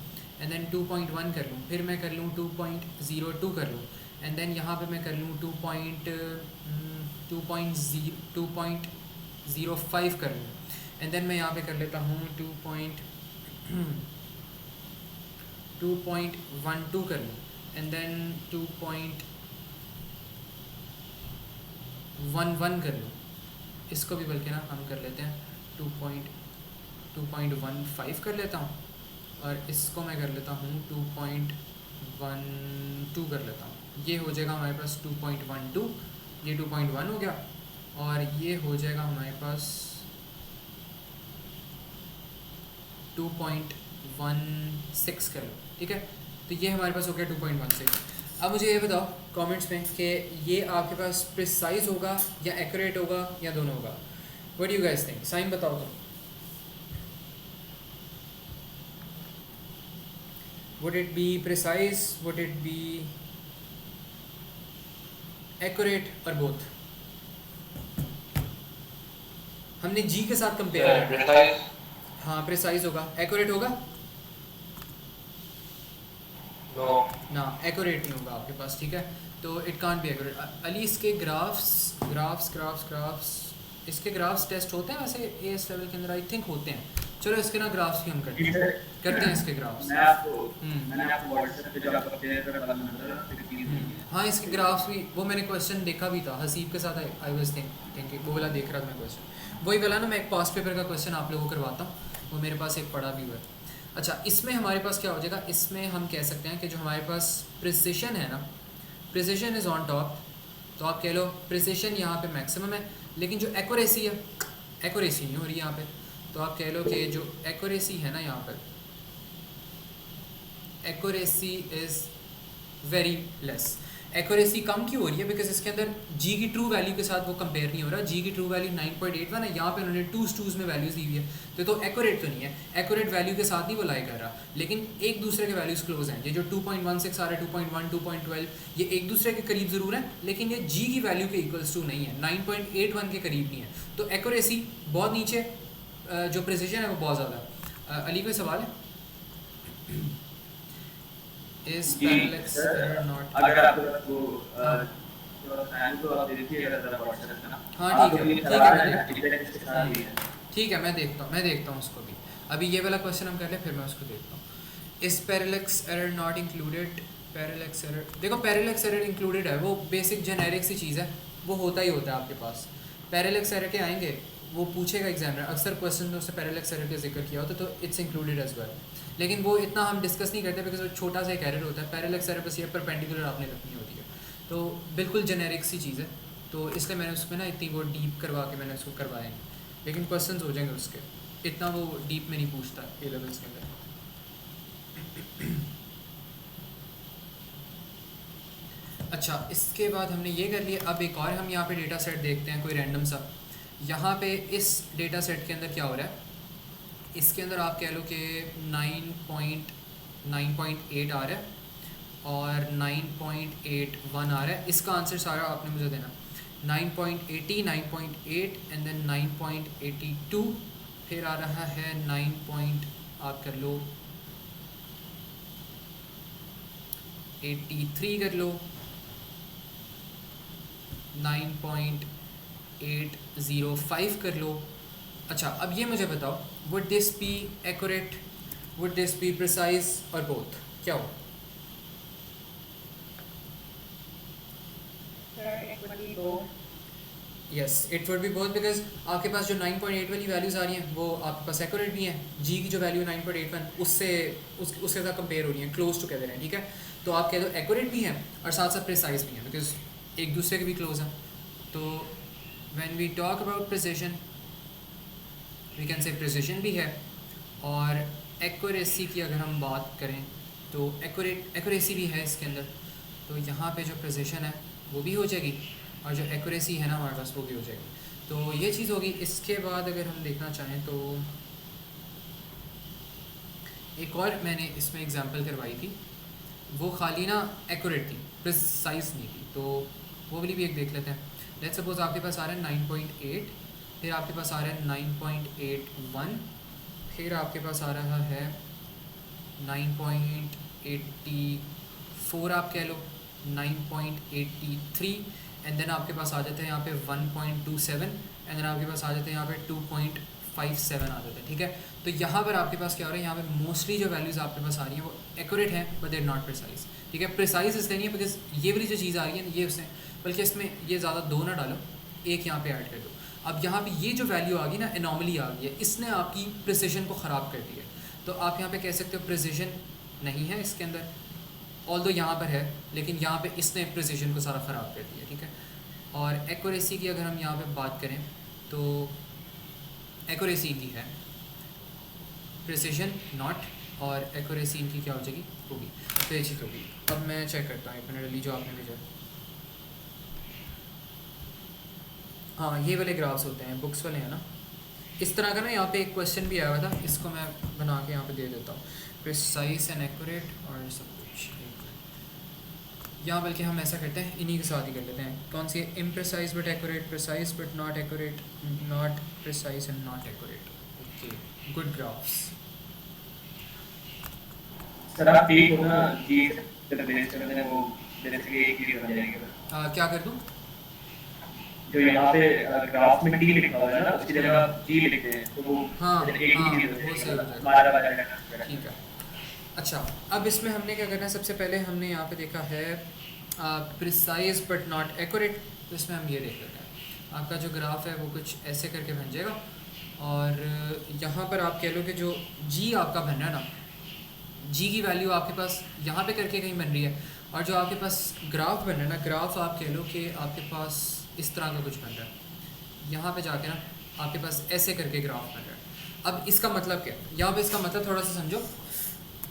एंड देन 2.1 कर लूँ, फिर मैं कर लूँ 2.02 कर लूँ, एंड देन यहाँ पे मैं कर लूँ 2.05 कर लूँ, एंड देन मैं यहाँ पे कर लेता हूँ 2.12 कर लूँ, एंड देन 2.11 कर लूँ। इसको भी बल्कि ना हम कर लेते हैं 2.15 कर लेता हूँ, और इसको मैं कर लेता हूँ 2.12 कर लेता हूँ। ये हो जाएगा हमारे पास 2.12, ये 2.1 हो गया, और ये हो जाएगा हमारे पास 2.16 कर लो। ठीक है, तो ये हमारे पास हो गया 2.16। अब मुझे ये बताओ कमेंट्स में कि ये आपके पास प्रिसाइज होगा या एक्यूरेट होगा या दोनों होगा? What do you guys think? Sign बताओ तुम। Would it be precise, would it be accurate, और बोथ? हमने जी के साथ कंपेयर किया। हाँ प्रिसाइज होगा, एक्यूरेट होगा? ना, एक्यूरेट नहीं होगा आपके पास। ठीक है, तो it can't be accurate. Ali इसके ग्राफ्स इसके ग्राफ्स टेस्ट होते हैं वैसे एएस लेवल के अंदर? आई थिंक होते हैं, चलो इसके ना ग्राफ्स भी हम करते हैं इसके ग्राफ्स। मैंने आपको व्हाट्सएप पे जो आपका पेयर का वाला नंबर हाँ इसके ग्राफ्स भी, वो मैंने क्वेश्चन देखा भी था हसीब के साथ, आई वाज थिंकिंग वो वाला देख रहा था मैं क्वेश्चन, वही वाला ना। मैं एक पास्ट पेपर का क्वेश्चन आप लोगों को करवाता हूँ, वो मेरे पास एक पड़ा भी हुआ है। अच्छा इसमें हमारे पास क्या हो जाएगा, इसमें हम कह सकते हैं कि जो हमारे पास प्रिसिशन है ना, प्रिसिशन इज़ ऑन टॉप, तो आप कह लो प्रिसिशन यहाँ पे मैक्सिमम है, लेकिन जो एक्यूरेसी है, एक्यूरेसी नहीं हो रही यहाँ पे, तो आप कह लो कि जो एक्यूरेसी है ना यहाँ पर, accuracy is very less. Accuracy कम क्यों हो रही है, बिकॉज इसके अंदर जी की ट्रू वैल्यू के साथ वो कंपेयर नहीं हो रहा, जी की ट्रू वैल्यू 9.81 है, यहाँ पे उन्होंने टूज़ में वैल्यूज़ दी हुई है, तो एक्यूरेट तो नहीं है, एक्यूरेट वैल्यू के साथ नहीं वो लाई कर रहा, लेकिन एक दूसरे के वैल्यूज़ क्लोज हैं। ये जो 2.16 आ रहा है, 2.1, 2.12, ये एक दूसरे के करीब ज़रूर है, लेकिन ये जी की वैल्यू के इक्वल्स टू नहीं है, 9.81 के करीब नहीं है, तो एक्यूरेसी बहुत नीचे, जो प्रिसिशन है वो बहुत ज़्यादा है। अली कोई सवाल है? इस पैरेलैक्स एरर नॉट, अगर आपको तो आप देखिएगा जरा व्हाट्सएप पे ना। हाँ ठीक है ठीक है मैं देखता हूँ उसको भी। अभी ये वाला क्वेश्चन हम कर लें फिर मैं उसको देखता हूँ। इस parallax error not included, parallax error, देखो पैरेलैक्स एरर इंक्लूडेड है, वो बेसिक जेनेरिक सी चीज़ है, वो होता ही होता है आपके पास। पैरेलैक्स एरर के आएंगे, वो पूछेगा एग्जामिनर, अक्सर क्वेश्चन में उससे पैरेलैक्स एरर का जिक्र किया होता तो इट्स इंक्लूडेड एज वेल, लेकिन वो इतना हम डिस्कस नहीं करते बिकॉज वो छोटा सा एक एरर होता है। पैरेलैक्स एरर बस ये परपेंडिकुलर आपने रखनी होती है, तो बिल्कुल जेनेरिक सी चीज़ है, तो इसलिए मैंने उसमें ना इतनी वो डीप करवा के मैंने उसको करवाया नहीं, लेकिन क्वेश्चंस हो जाएंगे उसके, इतना वो डीप में नहीं पूछता ए लेवल्स के अंदर। अच्छा इसके बाद हमने ये कर लिया, अब एक और हम यहाँ पे डेटा सेट देखते हैं कोई रैंडम सा। यहाँ पे इस डेटा सेट के अंदर क्या हो रहा है, इसके अंदर आप कह लो कि 9.8 आ रहा है और 9.81 आ रहा है, इसका आंसर सारा आपने मुझे देना, 9.80, 9.8 एंड देन 9.82, फिर आ रहा है आप कर लो 83 कर लो, 9.805 कर लो। अच्छा अब ये मुझे बताओ, would this be accurate, would this be precise और बोथ, क्या हो? Yes it would be both, because आपके पास जो 9.8 वाली वैल्यूज़ आ रही हैं वो आपके पास एक्यूरेट भी हैं, जी की जो वैल्यू 9.81 उसके साथ कंपेयर हो रही हैं, क्लोज टुगेदर हैं, ठीक है, तो आप कह दो एक्यूरेट भी हैं और साथ साथ प्रिसाइज भी हैं, बिकॉज एक दूसरे के भी क्लोज हैं। तो when we talk about precision, we can say precision भी है, और एक्यूरेसी की अगर हम बात करें तो एक्यूरेसी भी है इसके अंदर, तो यहाँ पे जो प्रिसिशन है वो भी हो जाएगी और जो एक्यूरेसी है ना हमारे पास वो भी हो जाएगी, तो ये चीज़ होगी। इसके बाद अगर हम देखना चाहें तो एक और मैंने इसमें एग्जांपल करवाई थी, वो खाली ना एक्यूरेट थी, प्रिसाइज नहीं थी, तो वो वाली भी एक देख लेते हैं। लेट्स सपोज आपके पास आ रहा है 9.8, फिर आपके पास आ रहा है 9.81, फिर आपके पास आ रहा है 9.84 आप कह लो, 9.83 एंड देन आपके पास आ जाते हैं यहाँ पे 1.27 एंड देन आपके पास आ जाते हैं यहाँ पे 2.57 आ जाते हैं, ठीक है। तो यहाँ पर आपके पास क्या हो रहा है, यहाँ पे मोस्टली जो वैल्यूज़ आपके पास आ रही हैं वो एक्यूरेट हैं but they are not precise, ठीक है। प्रिसाइज इसलिए नहीं है बिकॉज ये वाली जो चीज़ आ रही है ये उसने, बल्कि इसमें ये ज़्यादा दो ना डालो, एक यहाँ पे ऐड कर दो। अब यहाँ पे ये जो वैल्यू आ गई ना, एनॉमली आ गई है, इसने आपकी प्रिसिशन को ख़राब कर दिया है, तो आप यहाँ पे कह सकते हो प्रिसिशन नहीं है इसके अंदर, ऑल्दो यहाँ पर है, लेकिन यहाँ पे इसने प्रिसिशन को सारा ख़राब कर दिया, ठीक है। और एक्यूरेसी की अगर हम यहाँ पे बात करें तो एक्यूरेसी की है प्रिसिशन नॉट, और एक्यूरेसी इनकी क्या हो जाएगी, होगी, तो ये चीज़ होगी। अब मैं चेक करता हूँ एक मिनट, अली जो आपने भेजा, हाँ ये वाले ग्राफ्स होते हैं, बुक्स वाले हैं ना, इस तरह का ना। यहाँ पे एक क्वेश्चन भी आया हुआ था, इसको मैं बना के यहाँ पे दे देता हूँ, प्रिसाइज एंड एक्यूरेट और सब कुछ यहाँ, बल्कि हम ऐसा करते हैं इन्हीं के साथ ही कर लेते हैं। कौन सी है, imprecise but accurate, precise but not accurate, not precise and not accurate, okay good graphs. Sir आप ठीक हो ना जी, वो मेरे से एक ही हो जाएगा। क्या कर दूँ? जो यहाँ पे ग्राफ में टी लिखा हुआ है ना, उसकी जगह जी लिखते हैं, तो वो हाँ एक ही हाँ चीज़ हो वो जाएगी, सही हो मतलब जाएगा। हमारा वाला डाटा। ठीक है। अच्छा, अब इसमें हमने क्या करना है, सबसे पहले हमने यहाँ पे देखा है प्रिसाइज बट नॉट एक्यूरेट। तो इसमें हम ये देख लेते हैं, आपका जो ग्राफ है वो कुछ ऐसे करके बन जाएगा, और यहाँ पर आप कह लो कि जो जी आपका बन रहा है ना, जी की वैल्यू आपके पास यहाँ पे करके कहीं बन रही है, और जो आपके पास ग्राफ बन रहा है ना, ग्राफ आप कह लो कि आपके पास इस तरह का कुछ बन रहा है, यहाँ पे जाके ना आपके पास ऐसे करके ग्राफ बन रहा है। अब इसका मतलब क्या है, यहाँ पे इसका मतलब थोड़ा सा समझो।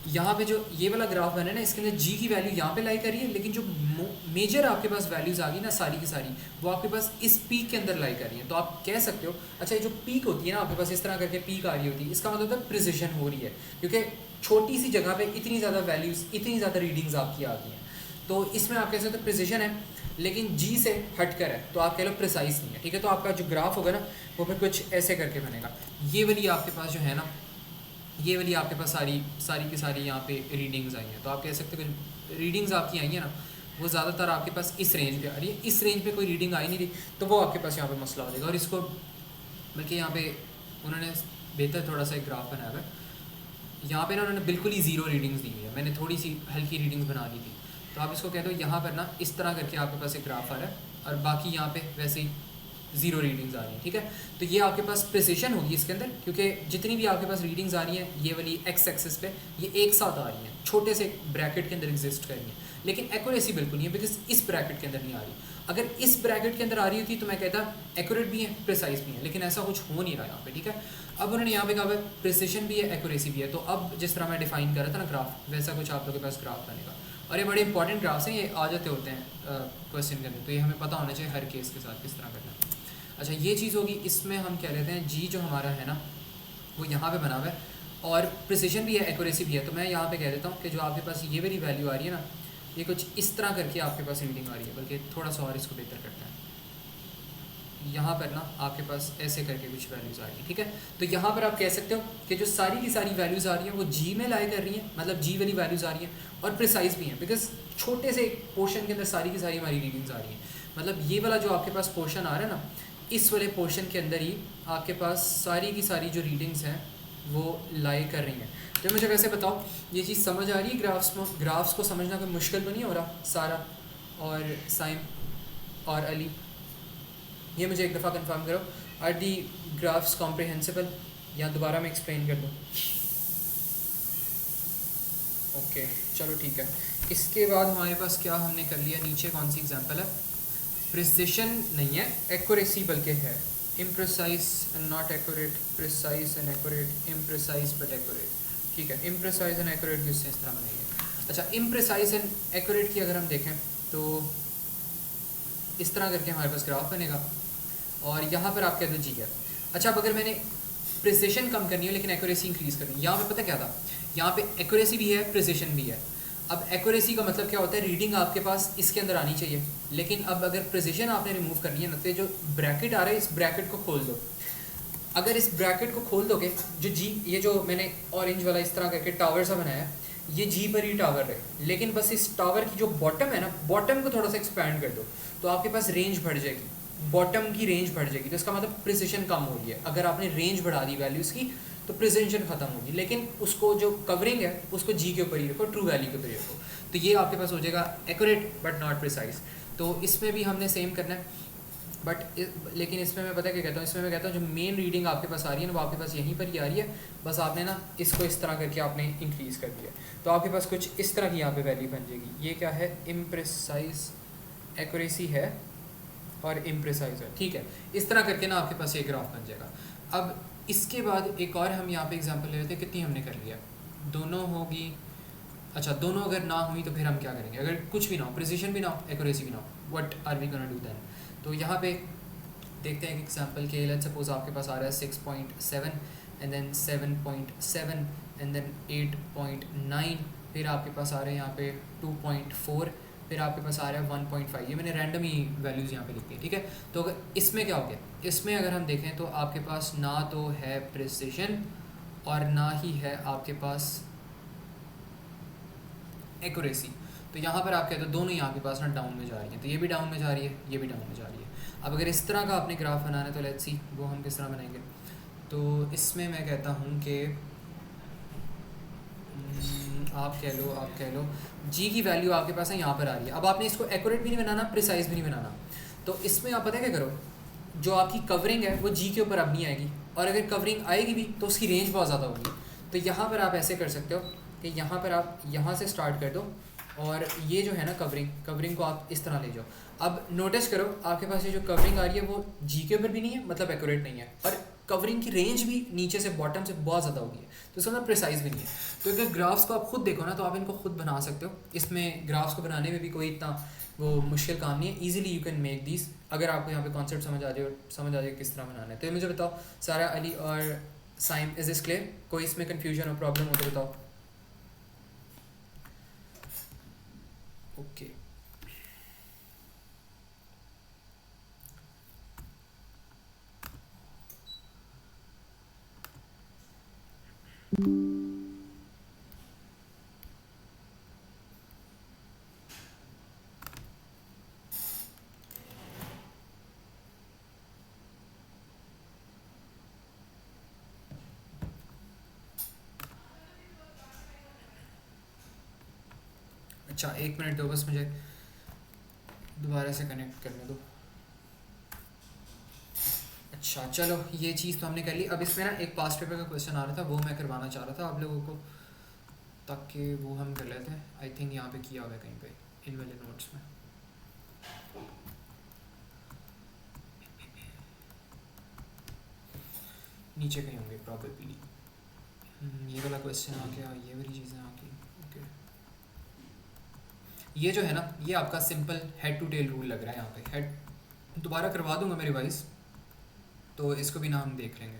यहाँ पे जो ये वाला ग्राफ बना है ना, इसके अंदर जी की वैल्यू यहाँ पे लाई कर रही है, लेकिन जो मेजर आपके पास वैल्यूज़ आ गई ना सारी की सारी, वो आपके पास इस पीक के अंदर लाई कर रही है। तो आप कह सकते हो अच्छा, ये जो पीक होती है ना आपके पास इस तरह करके पीक आ रही होती है, इसका मतलब है प्रिसिशन हो रही है, क्योंकि छोटी सी जगह पे इतनी ज़्यादा वैल्यूज़, इतनी ज़्यादा रीडिंग्स आपकी आ गई हैं। तो इसमें आप कह सकते हो प्रिसिशन है, लेकिन जी से हटकर है, तो आप कह लो प्रिसाइज नहीं है। ठीक है, तो आपका जो ग्राफ होगा ना वो फिर कुछ ऐसे करके बनेगा। ये वाली आपके पास जो है ना, ये वाली आपके पास सारी की सारी यहाँ पे रीडिंग्स आई हैं। तो आप कह सकते हो कि रीडिंग्स आपकी आई हैं ना, वो ज़्यादातर आपके पास इस रेंज पे आ रही है। इस रेंज पे कोई रीडिंग आई नहीं रही, तो वो आपके पास यहाँ पे मसला हो जाएगा। और इसको बल्कि यहाँ पे उन्होंने बेहतर थोड़ा सा एक ग्राफ बनाया हुआ है। यहाँ पे ना उन्होंने बिल्कुल ही ज़ीरो रीडिंग्स दी हुई है, मैंने थोड़ी सी हल्की रीडिंग्स बना दी थी। तो आप इसको कह दो यहाँ पर ना इस तरह करके आपके पास एक ग्राफ आ रहा है, और बाकी यहाँ पे वैसे ही ज़ीरो रीडिंग्स आ रही हैं। ठीक है, तो ये आपके पास प्रिसिशन होगी इसके अंदर, क्योंकि जितनी भी आपके पास रीडिंग्स आ रही हैं ये वाली एक्स एक्सिस पे, ये एक साथ आ रही हैं, छोटे से ब्रैकेट के अंदर एग्जिस्ट कर रही हैं, लेकिन एक्यूरेसी बिल्कुल नहीं है, बिकॉज इस ब्रैकेट के अंदर नहीं आ रही। अगर इस ब्रैकेट के अंदर आ रही होती तो मैं कहता एक्यूरेट भी है, प्रिसाइज भी है, लेकिन ऐसा कुछ हो नहीं रहा यहाँ पे। ठीक है, अब उन्होंने यहाँ पे कहा है प्रिसिशन भी है, एक्यूरेसी भी है। तो अब जिस तरह मैं डिफाइन कर रहा था ना ग्राफ, वैसा कुछ आप लोगों के पास ग्राफ बनेगा। और ये बड़े इंपॉर्टेंट ग्राफ्स हैं, ये आ जाते होते हैं क्वेश्चन के अंदर, तो ये हमें पता होना चाहिए हर केस के साथ किस तरह करना है। अच्छा, ये चीज़ होगी। इसमें हम क्या लेते हैं, जी जो हमारा है ना वो यहाँ पे बना हुआ है, और प्रिसिशन भी है, एक्यूरेसी भी है। तो मैं यहाँ पे कह देता हूँ कि जो आपके पास ये वाली वैल्यू आ रही है ना, ये कुछ इस तरह करके आपके पास रीडिंग आ रही है, बल्कि थोड़ा सा और इसको बेहतर करते हैं। यहाँ पर ना आपके पास ऐसे करके कुछ वैल्यूज़ आ रही हैं। ठीक है, तो यहाँ पर आप कह सकते हो कि जो सारी की सारी वैल्यूज़ आ रही हैं वो जी में लाई कर रही हैं, मतलब जी वाली वैल्यूज़ आ रही हैं, और प्रिसाइज भी हैं, बिकॉज छोटे से पोर्शन के अंदर सारी की सारी हमारी रीडिंग्स आ रही हैं। मतलब ये वाला जो आपके पास पोर्शन आ रहा है ना, इस वाले पोर्शन के अंदर ही आपके पास सारी की सारी जो रीडिंग्स हैं वो लाई कर रही हैं। तो मुझे वैसे बताओ, ये चीज़ समझ आ रही है? ग्राफ्स को समझना कोई मुश्किल तो नहीं हो रहा? सारा और साइम और अली, ये मुझे एक दफ़ा कंफर्म करो, आर दी ग्राफ्स कॉम्प्रिहेंसिबल, या दोबारा मैं एक्सप्लेन कर दूँ? ओके, चलो ठीक है। इसके बाद हमारे पास क्या हमने कर लिया, नीचे कौन सी एग्जांपल है? प्रिसिशन नहीं है, एक्यूरेसी बल्कि है। Imprecise and not accurate, precise and accurate, imprecise but accurate. ठीक है, इम्प्रिसाइज एंड एक्यूरेट भी उससे इस तरह बनाइए। अच्छा, इम्प्रिसाइज एंड एक्यूरेट की अगर हम देखें तो इस तरह करके हमारे पास ग्राफ बनेगा, और यहाँ पर आप कहते हो जी है। अच्छा, अब अगर मैंने प्रिसिशन कम करनी हो लेकिन एक्यूरेसी इंक्रीज़ करनी, यहाँ पे पता क्या था, यहाँ पे एक्यूरेसी भी है, प्रिसिशन भी है। अब एक्यूरेसी का मतलब क्या होता है, रीडिंग आपके पास इसके अंदर आनी चाहिए, लेकिन अब अगर प्रिसिशन आपने रिमूव करनी है ना, तो जो ब्रैकेट आ रहा है इस ब्रैकेट को खोल दो। अगर इस ब्रैकेट को खोल दोगे, जो जी, ये जो मैंने ऑरेंज वाला इस तरह करके टावर सा बनाया है, ये जी पर ही टावर है, लेकिन बस इस टावर की जो बॉटम है ना, बॉटम को थोड़ा सा एक्सपैंड कर दो, तो आपके पास रेंज बढ़ जाएगी, बॉटम की रेंज बढ़ जाएगी। तो इसका मतलब प्रिसिशन कम हो रही है। अगर आपने रेंज बढ़ा दी वैल्यूज़ की तो प्रिसिशन ख़त्म होगी, लेकिन उसको जो कवरिंग है उसको जी के ऊपर ही रखो, ट्रू वैल्यू के ऊपर ही रखो। तो ये आपके पास हो जाएगा एक्यूरेट बट नॉट प्रिसाइज। तो इसमें भी हमने सेम करना है, लेकिन इसमें मैं पता क्या कहता हूँ, इसमें मैं कहता हूँ जो मेन रीडिंग आपके पास आ रही है ना, वो आपके पास यहीं पर ही आ रही है, बस आपने ना इसको इस तरह करके आपने इंक्रीज़ कर दिया, तो आपके पास कुछ इस तरह की यहाँ पे वैल्यू बन जाएगी। ये क्या है, इम्प्रिसाइज, एक्यूरेसी है और इम्प्रिसाइज है। ठीक है, इस तरह करके ना आपके पास ये ग्राफ बन जाएगा। अब इसके बाद एक और हम यहाँ पे एग्जांपल ले लेते हैं, कितनी हमने कर लिया, दोनों होगी। अच्छा, दोनों अगर ना हुई तो फिर हम क्या करेंगे, अगर कुछ भी ना हो, प्रिसिशन भी ना हो, एक्यूरेसी भी ना हो, what are we gonna do then? तो यहाँ पे देखते हैं एक एग्जांपल के, लेट्स सपोज आपके पास आ रहा है 6.7 एंड देन 7.7 एंड देन 8.9, फिर आपके पास आ रहे हैं यहाँ पे 2.4, फिर आपके पास आ रहा है 1.5। ये मैंने रैंडम ही वैल्यूज़ यहाँ पे लिखी है। ठीक है, तो अगर इसमें क्या हो गया, इसमें अगर हम देखें तो आपके पास ना तो है प्रिसिशन और ना ही है आपके पास एक्यूरेसी। तो यहाँ पर आप कहते हो दोनों ही आपके पास ना डाउन में जा रही है, तो ये भी डाउन में जा रही है, ये भी डाउन में जा रही है। अब अगर इस तरह का आपने ग्राफ बनाना है तो लेट्स सी वो हम किस तरह बनाएंगे। तो इसमें मैं कहता हूँ कि आप कह लो जी की वैल्यू आपके पास है यहाँ पर आ रही है। अब आपने इसको एक्यूरेट भी नहीं बनाना, प्रिसाइज भी नहीं बनाना। तो इसमें आप पता है क्या करो, जो आपकी कवरिंग है वो जी के ऊपर अब नहीं आएगी, और अगर कवरिंग आएगी भी तो उसकी रेंज बहुत ज़्यादा होगी। तो यहाँ पर आप ऐसे कर सकते हो कि यहाँ पर आप यहाँ से स्टार्ट कर दो, और ये जो है ना कवरिंग को आप इस तरह ले जाओ। अब नोटिस करो आपके पास ये जो कवरिंग आ रही है वो जी के ऊपर भी नहीं है, मतलब एक्यूरेट नहीं है, और कवरिंग की रेंज भी नीचे से बॉटम से बहुत ज़्यादा होगी है, तो इसका मतलब प्रिसाइज भी नहीं है। तो अगर ग्राफ्स को आप खुद देखो ना तो आप इनको खुद बना सकते हो। इसमें ग्राफ्स को बनाने में भी कोई इतना वो मुश्किल काम नहीं है, easily you can make this, अगर आपको यहाँ पे कॉन्सेप्ट समझ आ जाए किस तरह बनाना है। तो मुझे बताओ सारा, अली और साइम, इज दिस क्लियर? कोई इसमें कन्फ्यूजन और प्रॉब्लम हो तो बताओ। ओके अच्छा, 1 मिनट दो बस, मुझे दोबारा से कनेक्ट करने दो। अच्छा चलो, ये चीज़ तो हमने कर ली। अब इसमें ना एक पास्ट पेपर का क्वेश्चन आ रहा था, वो मैं करवाना चाह रहा था आप लोगों को, ताकि वो हम कर लेते हैं। आई थिंक यहाँ पे किया हुआ है कहीं पे इन वाले नोट्स में। नीचे कहीं होंगे प्रॉबेबली। ये वाला क्वेश्चन आ गया, ये वाली चीज़ें आ गई। ओके, ये जो है ना ये आपका simple head to tail rule लग रहा है यहाँ पे। हेड दोबारा करवा दूंगा मैं रिवाइज, तो इसको भी ना हम देख लेंगे।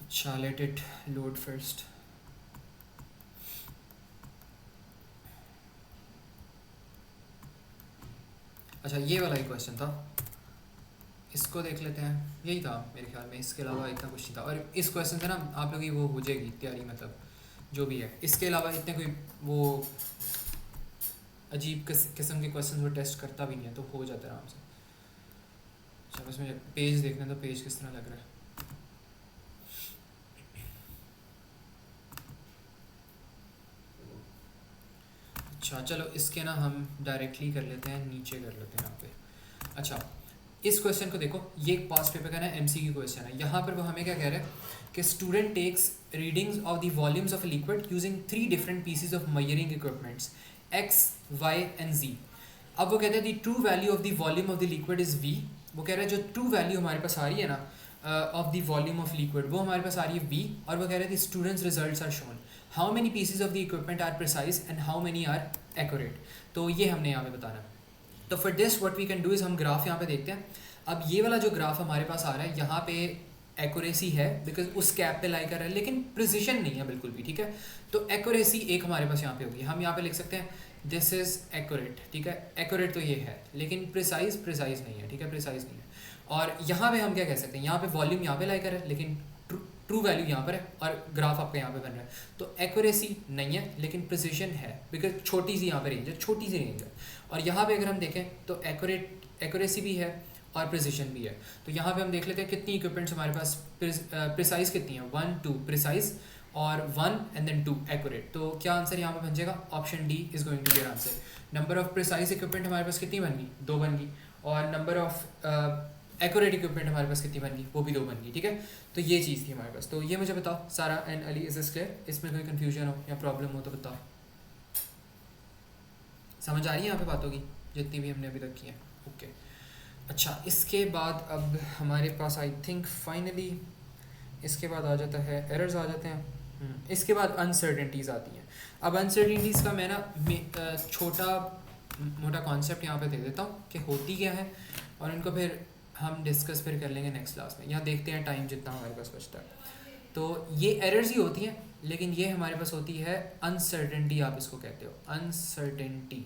अच्छा, लेट इट लोड फर्स्ट। अच्छा, ये वाला ही क्वेश्चन था, इसको देख लेते हैं। यही था मेरे ख्याल में, इसके अलावा इतना कुछ नहीं था। और इस क्वेश्चन से ना आप लोग की वो हो जाएगी तैयारी, मतलब जो भी है। इसके अलावा इतने कोई वो अजीब किस्म के क्वेश्चन वो टेस्ट करता भी नहीं है, तो हो जाता है आराम से। अच्छा, बस मुझे पेज देखने दो, पेज किस तरह लग रहा है। अच्छा चलो, इसके ना हम डायरेक्टली कर लेते हैं, नीचे कर लेते हैं यहाँ पे। अच्छा, इस क्वेश्चन को देखो, ये एक पास्ट पेपर का ना एमसीक्यू क्वेश्चन है। यहाँ पर वो हमें क्या कह रहे हैं कि student takes readings of the volumes of liquid using 3 different pieces of measuring equipments X, Y and Z. अब वो कहते हैं the true value of the volume of the liquid is V. वो कह रहे हैं जो ट्रू वैल्यू हमारे पास आ रही है ना of the volume of liquid, वो हमारे पास आ रही है वी। और वो कह रहे हैं the students results are shown, how many pieces of the equipment are precise and how many are accurate. तो ये हमने यहाँ पे बताना है। तो for this what we can do is हम ग्राफ यहाँ पे देखते हैं। अब ये वाला जो ग्राफ हमारे पास आ रहा है, यहाँ पे एक्यूरेसी है बिकॉज उस कैप पे लाई कर रहा है, लेकिन प्रिसिशन नहीं है बिल्कुल भी, ठीक है। तो एक्यूरेसी एक हमारे पास यहाँ पे होगी, हम यहाँ पे लिख सकते हैं दिस इज़ एक्यूरेट, ठीक है। एक्यूरेट तो ये है, लेकिन प्रिसाइज नहीं है, ठीक है, प्रिसाइज नहीं है। और यहाँ पे हम क्या कह सकते हैं, यहाँ पे वॉल्यूम यहाँ पे लाई कर है, लेकिन ट्रू वैल्यू यहाँ पर है, और ग्राफ आपका यहाँ पे बन रहा है। तो एक्यूरेसी नहीं है लेकिन प्रिसिशन है, बिकॉज छोटी सी यहाँ पे रेंज है, छोटी सी रेंज है। और यहाँ पे अगर हम देखें तो एक्यूरेसी भी है और प्रिसिशन भी है। तो यहाँ पे हम देख लेते हैं कितनी इक्विपमेंट्स हमारे पास प्रिसाइज कितनी है, 1 2 प्रिसाइज और 1 एंड देन 2 एक्यूरेट। तो क्या आंसर यहाँ पे बन जाएगा, option D is going to be answer. Number of precise equipment हमारे पास कितनी बन गई, 2 बन गई। और नंबर ऑफ एक्यूरेट इक्विपमेंट हमारे पास कितनी बन गई, वो भी 2 बन गई, ठीक है। तो ये चीज़ थी हमारे पास। तो ये मुझे बताओ सारा and Ali, is this clear? इसमें कोई कन्फ्यूजन हो या प्रॉब्लम हो तो बताओ। समझ आ रही है यहाँ पे बातों की, जितनी भी हमने अभी तक की है? ओके। अच्छा, इसके बाद अब हमारे पास आई थिंक फाइनली इसके बाद आ जाता है एरर्स आ जाते हैं। इसके बाद अनसर्टेनिटीज़ आती हैं। अब अनसर्टेनिटीज़ का मैं ना छोटा मोटा कॉन्सेप्ट यहाँ पे दे देता हूँ कि होती क्या है, और इनको फिर हम डिस्कस फिर कर लेंगे नेक्स्ट क्लास में। यहाँ देखते हैं टाइम जितना हमारे पास बचता है। तो ये एरर्स ही होती हैं, लेकिन ये हमारे पास होती है अनसर्टेनिटी, आप इसको कहते हो अनसर्टेनिटी।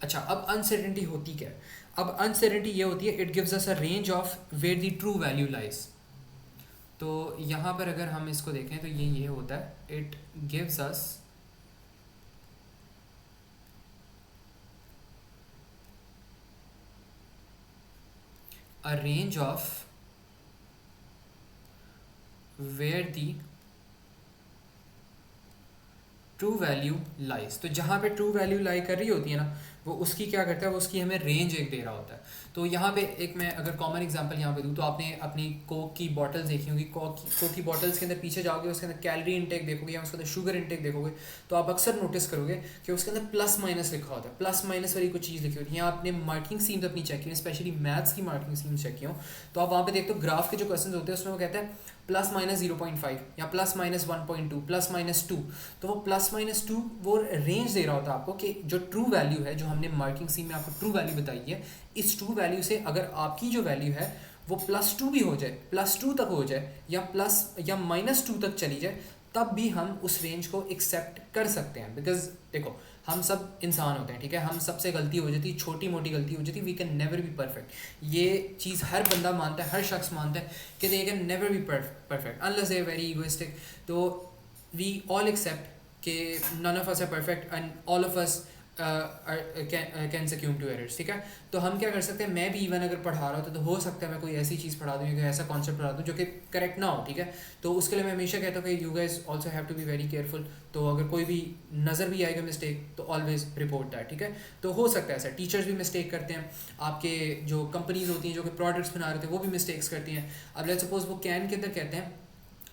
अच्छा, अब अनसर्टेनिटी होती क्या है? अब अनसर्टेनिटी ये होती है, it gives us a range of where the true value lies. तो यहाँ पर अगर हम इसको देखें तो ये होता है, it gives us a range of where the true value lies. तो जहाँ पे ट्रू वैल्यू लाई कर रही होती है ना, वो उसकी क्या करता है, वो उसकी हमें रेंज एक दे रहा होता है। तो यहाँ पे एक मैं अगर कॉमन एग्जांपल यहाँ पे दूँ, तो आपने अपनी कोक की बॉटल्स देखी होंगी। कोक की बॉटल्स के अंदर पीछे जाओगे, उसके अंदर कैलोरी इंटेक देखोगे या उसके अंदर शुगर इंटेक देखोगे, तो आप अक्सर नोटिस करोगे कि उसके अंदर प्लस माइनस लिखा होता है। प्लस माइनस वाली कोई चीज़ लिखी होती है। यहाँ आपने मार्किंग स्कीम्स अपनी चेक की, स्पेशली मैथ्स की मार्किंग स्कीम्स चेक की हो, तो आप वहाँ पे देखते हो ग्राफ के जो क्वेश्चन होते हैं उसमें वो कहता है प्लस माइनस 0.5 या प्लस माइनस 1.2, प्लस माइनस 2। तो वो प्लस माइनस 2 वो रेंज दे रहा होता है आपको कि जो ट्रू वैल्यू है, जो हमने मार्किंग स्कीम में आपको ट्रू वैल्यू बताई है, इस ट्रू वैल्यू से अगर आपकी जो वैल्यू है वो +2 भी हो जाए, +2 तक हो जाए, या प्लस या -2 तक चली जाए, तब भी हम उस रेंज को एक्सेप्ट कर सकते हैं। बिकॉज देखो, हम सब इंसान होते हैं, ठीक है, हम सबसे गलती हो जाती है, छोटी मोटी गलती हो जाती है। We can never be perfect. ये चीज़ हर बंदा मानता है, हर शख्स मानता है कि they can never be perfect unless they very egoistic. तो वी ऑल एक्सेप्ट कि none of us are perfect and all of us can succumb to errors, ठीक है। तो हम क्या कर सकते हैं, मैं भी इवन अगर पढ़ा रहा होता तो हो सकता है मैं कोई ऐसी चीज़ पढ़ा दूँ या कोई ऐसा कॉन्सेप्ट पढ़ा दूँ जो कि करेक्ट ना हो, ठीक है। तो उसके लिए मैं हमेशा कहता हूँ कि you guys also have to be very careful. तो अगर कोई भी नज़र भी आएगा मिस्टेक, तो ऑलवेज रिपोर्ट दैट, ठीक है। तो हो सकता है ऐसा, टीचर्स भी मिस्टेक करते हैं, आपके जो कंपनीज होती हैं जो कि प्रोडक्ट्स बना रहे थे वो भी मिस्टेक्स करती हैं। अब लेट्स सपोज वो कैन के अंदर कहते हैं,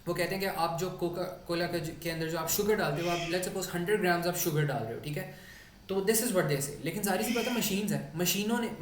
वो कहते हैं कि आप जो कोका कोला के अंदर जो आप शुगर डालते हो, आप लेट्स सपोज 100 ग्राम्स आप शुगर डाल रहे हो, ठीक है। तो दिस इज़ व्हाट दे से। लेकिन सारी सी बात है, मशीन्स है,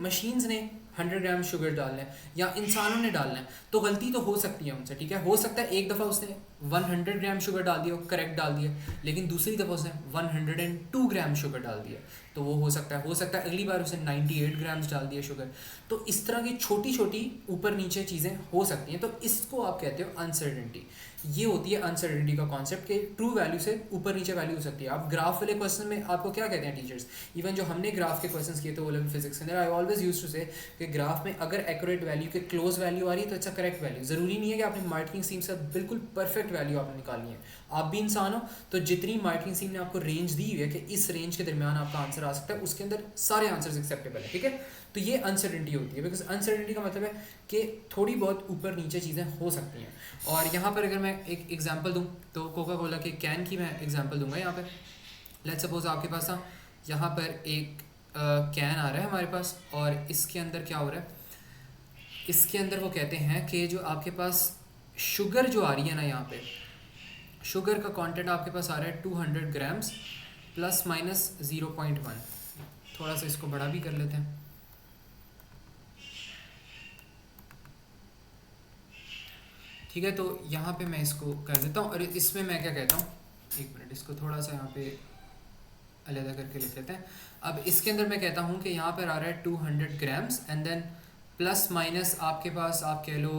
मशीन्स ने 100 ग्राम शुगर डालना है या इंसानों ने डालना है, तो गलती तो हो सकती है उनसे, ठीक है। हो सकता है एक दफ़ा उसने 100 ग्राम शुगर डाल दिया, करेक्ट डाल दिया, लेकिन दूसरी दफ़ा उसने 102 ग्राम शुगर डाल दिया, तो वो हो सकता है अगली बार उसने 98 ग्राम्स डाल दिया शुगर। तो इस तरह की छोटी छोटी ऊपर नीचे चीज़ें हो सकती हैं। तो इसको आप कहते हो अनसर्टेनिटी। ये होती है अनसर्टेनिटी का कॉन्सेप्ट कि ट्रू वैल्यू से ऊपर नीचे वैल्यू हो सकती है। आप ग्राफ वाले क्वेश्चन में आपको क्या कहते हैं टीचर्स, इवन जो हमने ग्राफ के क्वेश्चंस किए थे ओ लेवल फिजिक्स के अंदर, आई ऑलवेज यूज्ड टू से कि ग्राफ में अगर एक्यूरेट वैल्यू के क्लोज वैल्यू आ रही है तो अच्छा करेक्ट वैल्यू। ज़रूरी नहीं है कि आपने मार्किंग स्कीम से बिल्कुल परफेक्ट वैल्यू आपने निकालनी है। आप भी इंसान हो, तो जितनी मार्किंग स्कीम ने आपको रेंज दी हुई है कि इस रेंज के दरमियान आपका आंसर आ सकता है, उसके अंदर सारे आंसर्स एक्सेप्टेबल है, ठीक है। तो ये अनसर्टेनिटी होती है। बिकॉज अनसर्टेनिटी का मतलब है कि थोड़ी बहुत ऊपर नीचे चीज़ें हो सकती हैं। और यहाँ पर अगर मैं एक एग्जांपल दूँ, तो कोका कोला के कैन की मैं एग्जांपल दूंगा। यहाँ पर लेट्स सपोज आपके पास ना यहाँ पर एक कैन आ रहा है हमारे पास, और इसके अंदर क्या हो रहा है, इसके अंदर वो कहते हैं कि जो आपके पास शुगर जो आ रही है ना, यहाँ पे शुगर का कंटेंट आपके पास आ रहा है 200 ग्राम्स ±0.1। थोड़ा सा इसको बड़ा भी कर लेते हैं, ठीक है। तो यहाँ पे मैं इसको कर देता हूँ, और इसमें मैं क्या कहता हूँ, एक मिनट, इसको थोड़ा सा यहाँ पे अलग करके लिख लेते हैं। अब इसके अंदर मैं कहता हूँ कि यहाँ पर आ रहा है 200 grams and then plus minus आपके पास आप कह लो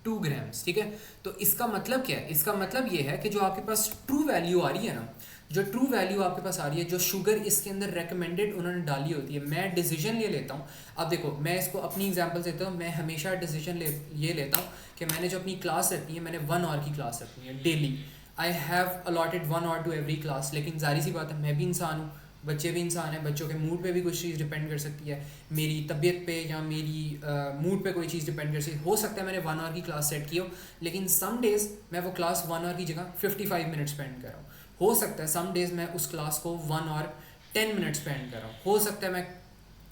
2 ग्राम्स, ठीक है। तो इसका मतलब क्या है, इसका मतलब ये है कि जो आपके पास ट्रू वैल्यू आ रही है ना, जो ट्रू वैल्यू आपके पास आ रही है, जो शुगर इसके अंदर रेकमेंडेड उन्होंने डाली होती है, मैं डिसीजन ले लेता हूँ। अब देखो, मैं इसको अपनी एग्जांपल देता हूँ। मैं हमेशा डिसीजन ये लेता हूँ कि मैंने जो अपनी क्लास रखनी है, मैंने 1 आवर की क्लास रखनी है daily. I have allotted 1 hour to every class. लेकिन जाहिर सी बात है, मैं भी इंसान हूँ, बच्चे भी इंसान हैं, बच्चों के मूड पे भी कुछ चीज़ डिपेंड कर सकती है, मेरी तबीयत पे या मेरी मूड पे कोई चीज़ डिपेंड कर सकती है। हो सकता है मैंने 1 आवर की क्लास सेट की हो, लेकिन सम डेज़ मैं वो क्लास 1 आवर की जगह 55 मिनट स्पेंड कर रहा हूँ। हो सकता है सम डेज़ मैं उस क्लास को 1 आवर 10 मिनट स्पेंड कर रहा हूँ। हो सकता है मैं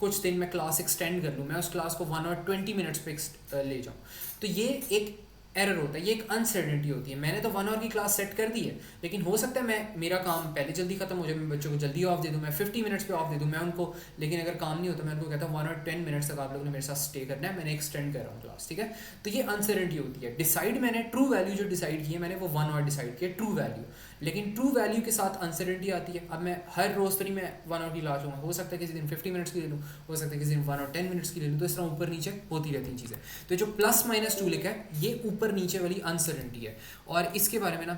कुछ दिन मैं क्लास एक्सटेंड कर लूँ, मैं उस क्लास को 1 आवर 20 मिनट्स पे ले जाऊँ। तो ये एक एरर होता है, ये एक अनसर्टेनिटी होती है। मैंने तो 1 आवर की क्लास सेट कर दी है, लेकिन हो सकता है मेरा काम पहले जल्दी खत्म हो जाए, मैं बच्चों को जल्दी ऑफ दे दूँ, मैं 50 मिनट्स पे ऑफ दे दूँ मैं उनको। लेकिन अगर काम नहीं होता, मैं उनको कहता हूँ 1 आवर 10 मिनट्स तक आप लोगों ने मेरे साथ स्टे करना है, मैंने एक्सटेंड कर रहा हूँ क्लास, ठीक है। तो ये अनसर्टेनिटी होती है। डिसाइड मैंने ट्रू वैल्यू जो डिसाइड की है, मैंने वो 1 आवर डिसाइड किया ट्रू वैल्यू, लेकिन ट्रू वैल्यू के साथ अनसर्टेनिटी आती है। अब मैं हर रोज़ तो नहीं मैं 1 आवर की क्लास लूँगा, हो सकता है किसी दिन 50 मिनट्स की ले लूँ, हो सकता है किसी दिन 1 आवर 10 मिनट्स की ले लूँ। तो इस तरह ऊपर नीचे होती रहती हैं चीज़ें। तो जो +-2 लिखा है, ये ऊपर नीचे वाली अनसर्टेनिटी है, और इसके बारे में ना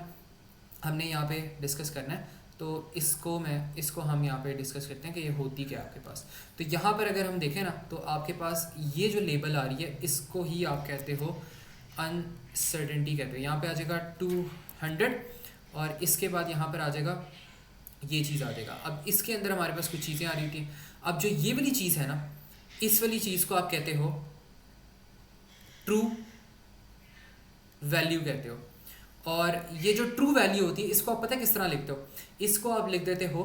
हमने यहाँ पे डिस्कस करना है। तो इसको हम यहाँ पे डिस्कस करते हैं कि ये होती क्या है आपके पास। तो यहाँ पर अगर हम देखें ना, तो आपके पास ये जो लेबल आ रही है, इसको ही आप कहते हो अनसर्टेनिटी कहते हो। यहाँ पे आ जाएगा 200, और इसके बाद यहाँ पर आ जाएगा ये चीज़ आ जाएगा। अब इसके अंदर हमारे पास कुछ चीज़ें आ रही थी। अब जो ये वाली चीज़ है ना, इस वाली चीज़ को आप कहते हो ट्रू वैल्यू कहते हो। और ये जो ट्रू वैल्यू होती है इसको आप पता है किस तरह लिखते हो, इसको आप लिख देते हो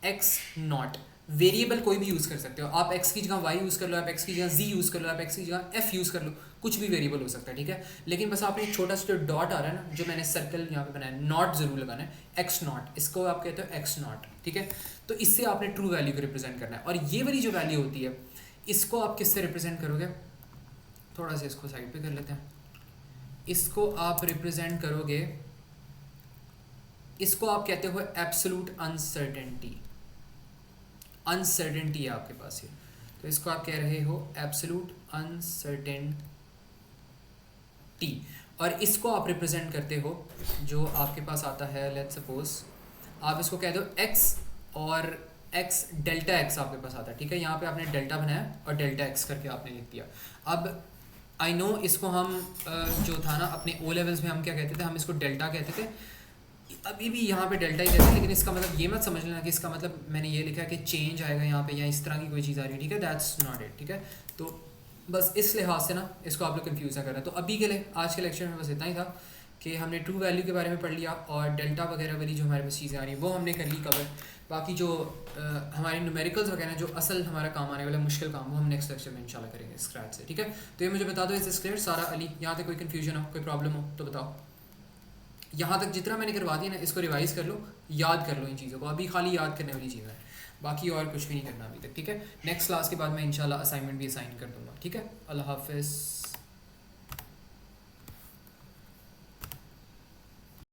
एक्स नॉट। वेरिएबल कोई भी यूज़ कर सकते हो आप, एक्स की जगह वाई यूज़ कर लो, आप एक्स की जगह जी यूज़ कर लो, आप एक्स की जगह एफ यूज़ कर लो, कुछ भी वेरिएबल हो सकता है, ठीक है। लेकिन बस आपने एक छोटा सा जो डॉट आ रहा है ना, जो मैंने सर्कल यहाँ पे बनाया, नॉट ज़रूर लगाना है, एक्स नॉट, इसको आप कहते हो एक्स नॉट, ठीक है। तो इससे आपने ट्रू वैल्यू को रिप्रेजेंट करना है। और ये वाली जो वैल्यू होती है इसको आप किससे रिप्रेजेंट करोगे, थोड़ा सा इसको साइड पे कर लेते हैं, इसको आप रिप्रेजेंट करोगे, इसको आप कहते हो एब्सोल्यूट अनसर्टेनिटी। अनसर्टेनिटी है आपके पास ये, तो इसको आप कह रहे हो एब्सोल्यूट अनसर्टेनिटी। और इसको आप रिप्रेजेंट करते हो, जो आपके पास आता है, लेट्स सपोज आप इसको कह दो एक्स, और एक्स डेल्टा एक्स आपके पास आता है, ठीक है। यहाँ पे आपने डेल्टा बनाया और डेल्टा एक्स करके आपने लिख दिया। अब आई नो इसको हम जो था ना अपने ओ लेवल्स में हम क्या कहते थे, हम इसको डेल्टा कहते थे, अभी भी यहाँ पे डेल्टा ही कहते हैं, लेकिन इसका मतलब ये मत समझ लेना कि इसका मतलब मैंने ये लिखा है कि चेंज आएगा यहाँ पे या इस तरह की कोई चीज़ आ रही है, ठीक है, दैट्स नॉट इट, ठीक है। तो बस इस लिहाज से ना इसको आप लोग कंफ्यूज ना करें। तो अभी के लिए आज के लेक्चर में बस इतना ही था कि हमने ट्रू वैल्यू के बारे में पढ़ लिया, और डेल्टा वगैरह वाली जो हमारे पास चीज़ें आ रही हैं वो हमने कर ली कवर। बाकी जो हमारे न्यूमेरिकल्स वगैरह जो असल हमारा काम आने वाला मुश्किल काम, वो हम नेक्स्ट लेक्चर में इंशाल्लाह करेंगे स्क्रैच से, ठीक है। तो ये मुझे बता दो, इस क्लियर सारा अली, यहाँ तक कोई कन्फ्यूजन हो, कोई प्रॉब्लम हो तो बताओ। यहाँ तक जितना मैंने करवा दिया ना, इसको रिवाइज़ कर लो, याद कर लो इन चीज़ों को, अभी खाली याद करने वाली चीज़ें हैं, बाकी और कुछ भी नहीं करना अभी तक, ठीक है। नेक्स्ट क्लास के बाद मैं इंशाल्लाह असाइनमेंट भी असाइन कर दूँगा, ठीक है। अल्लाह हाफ़िज़।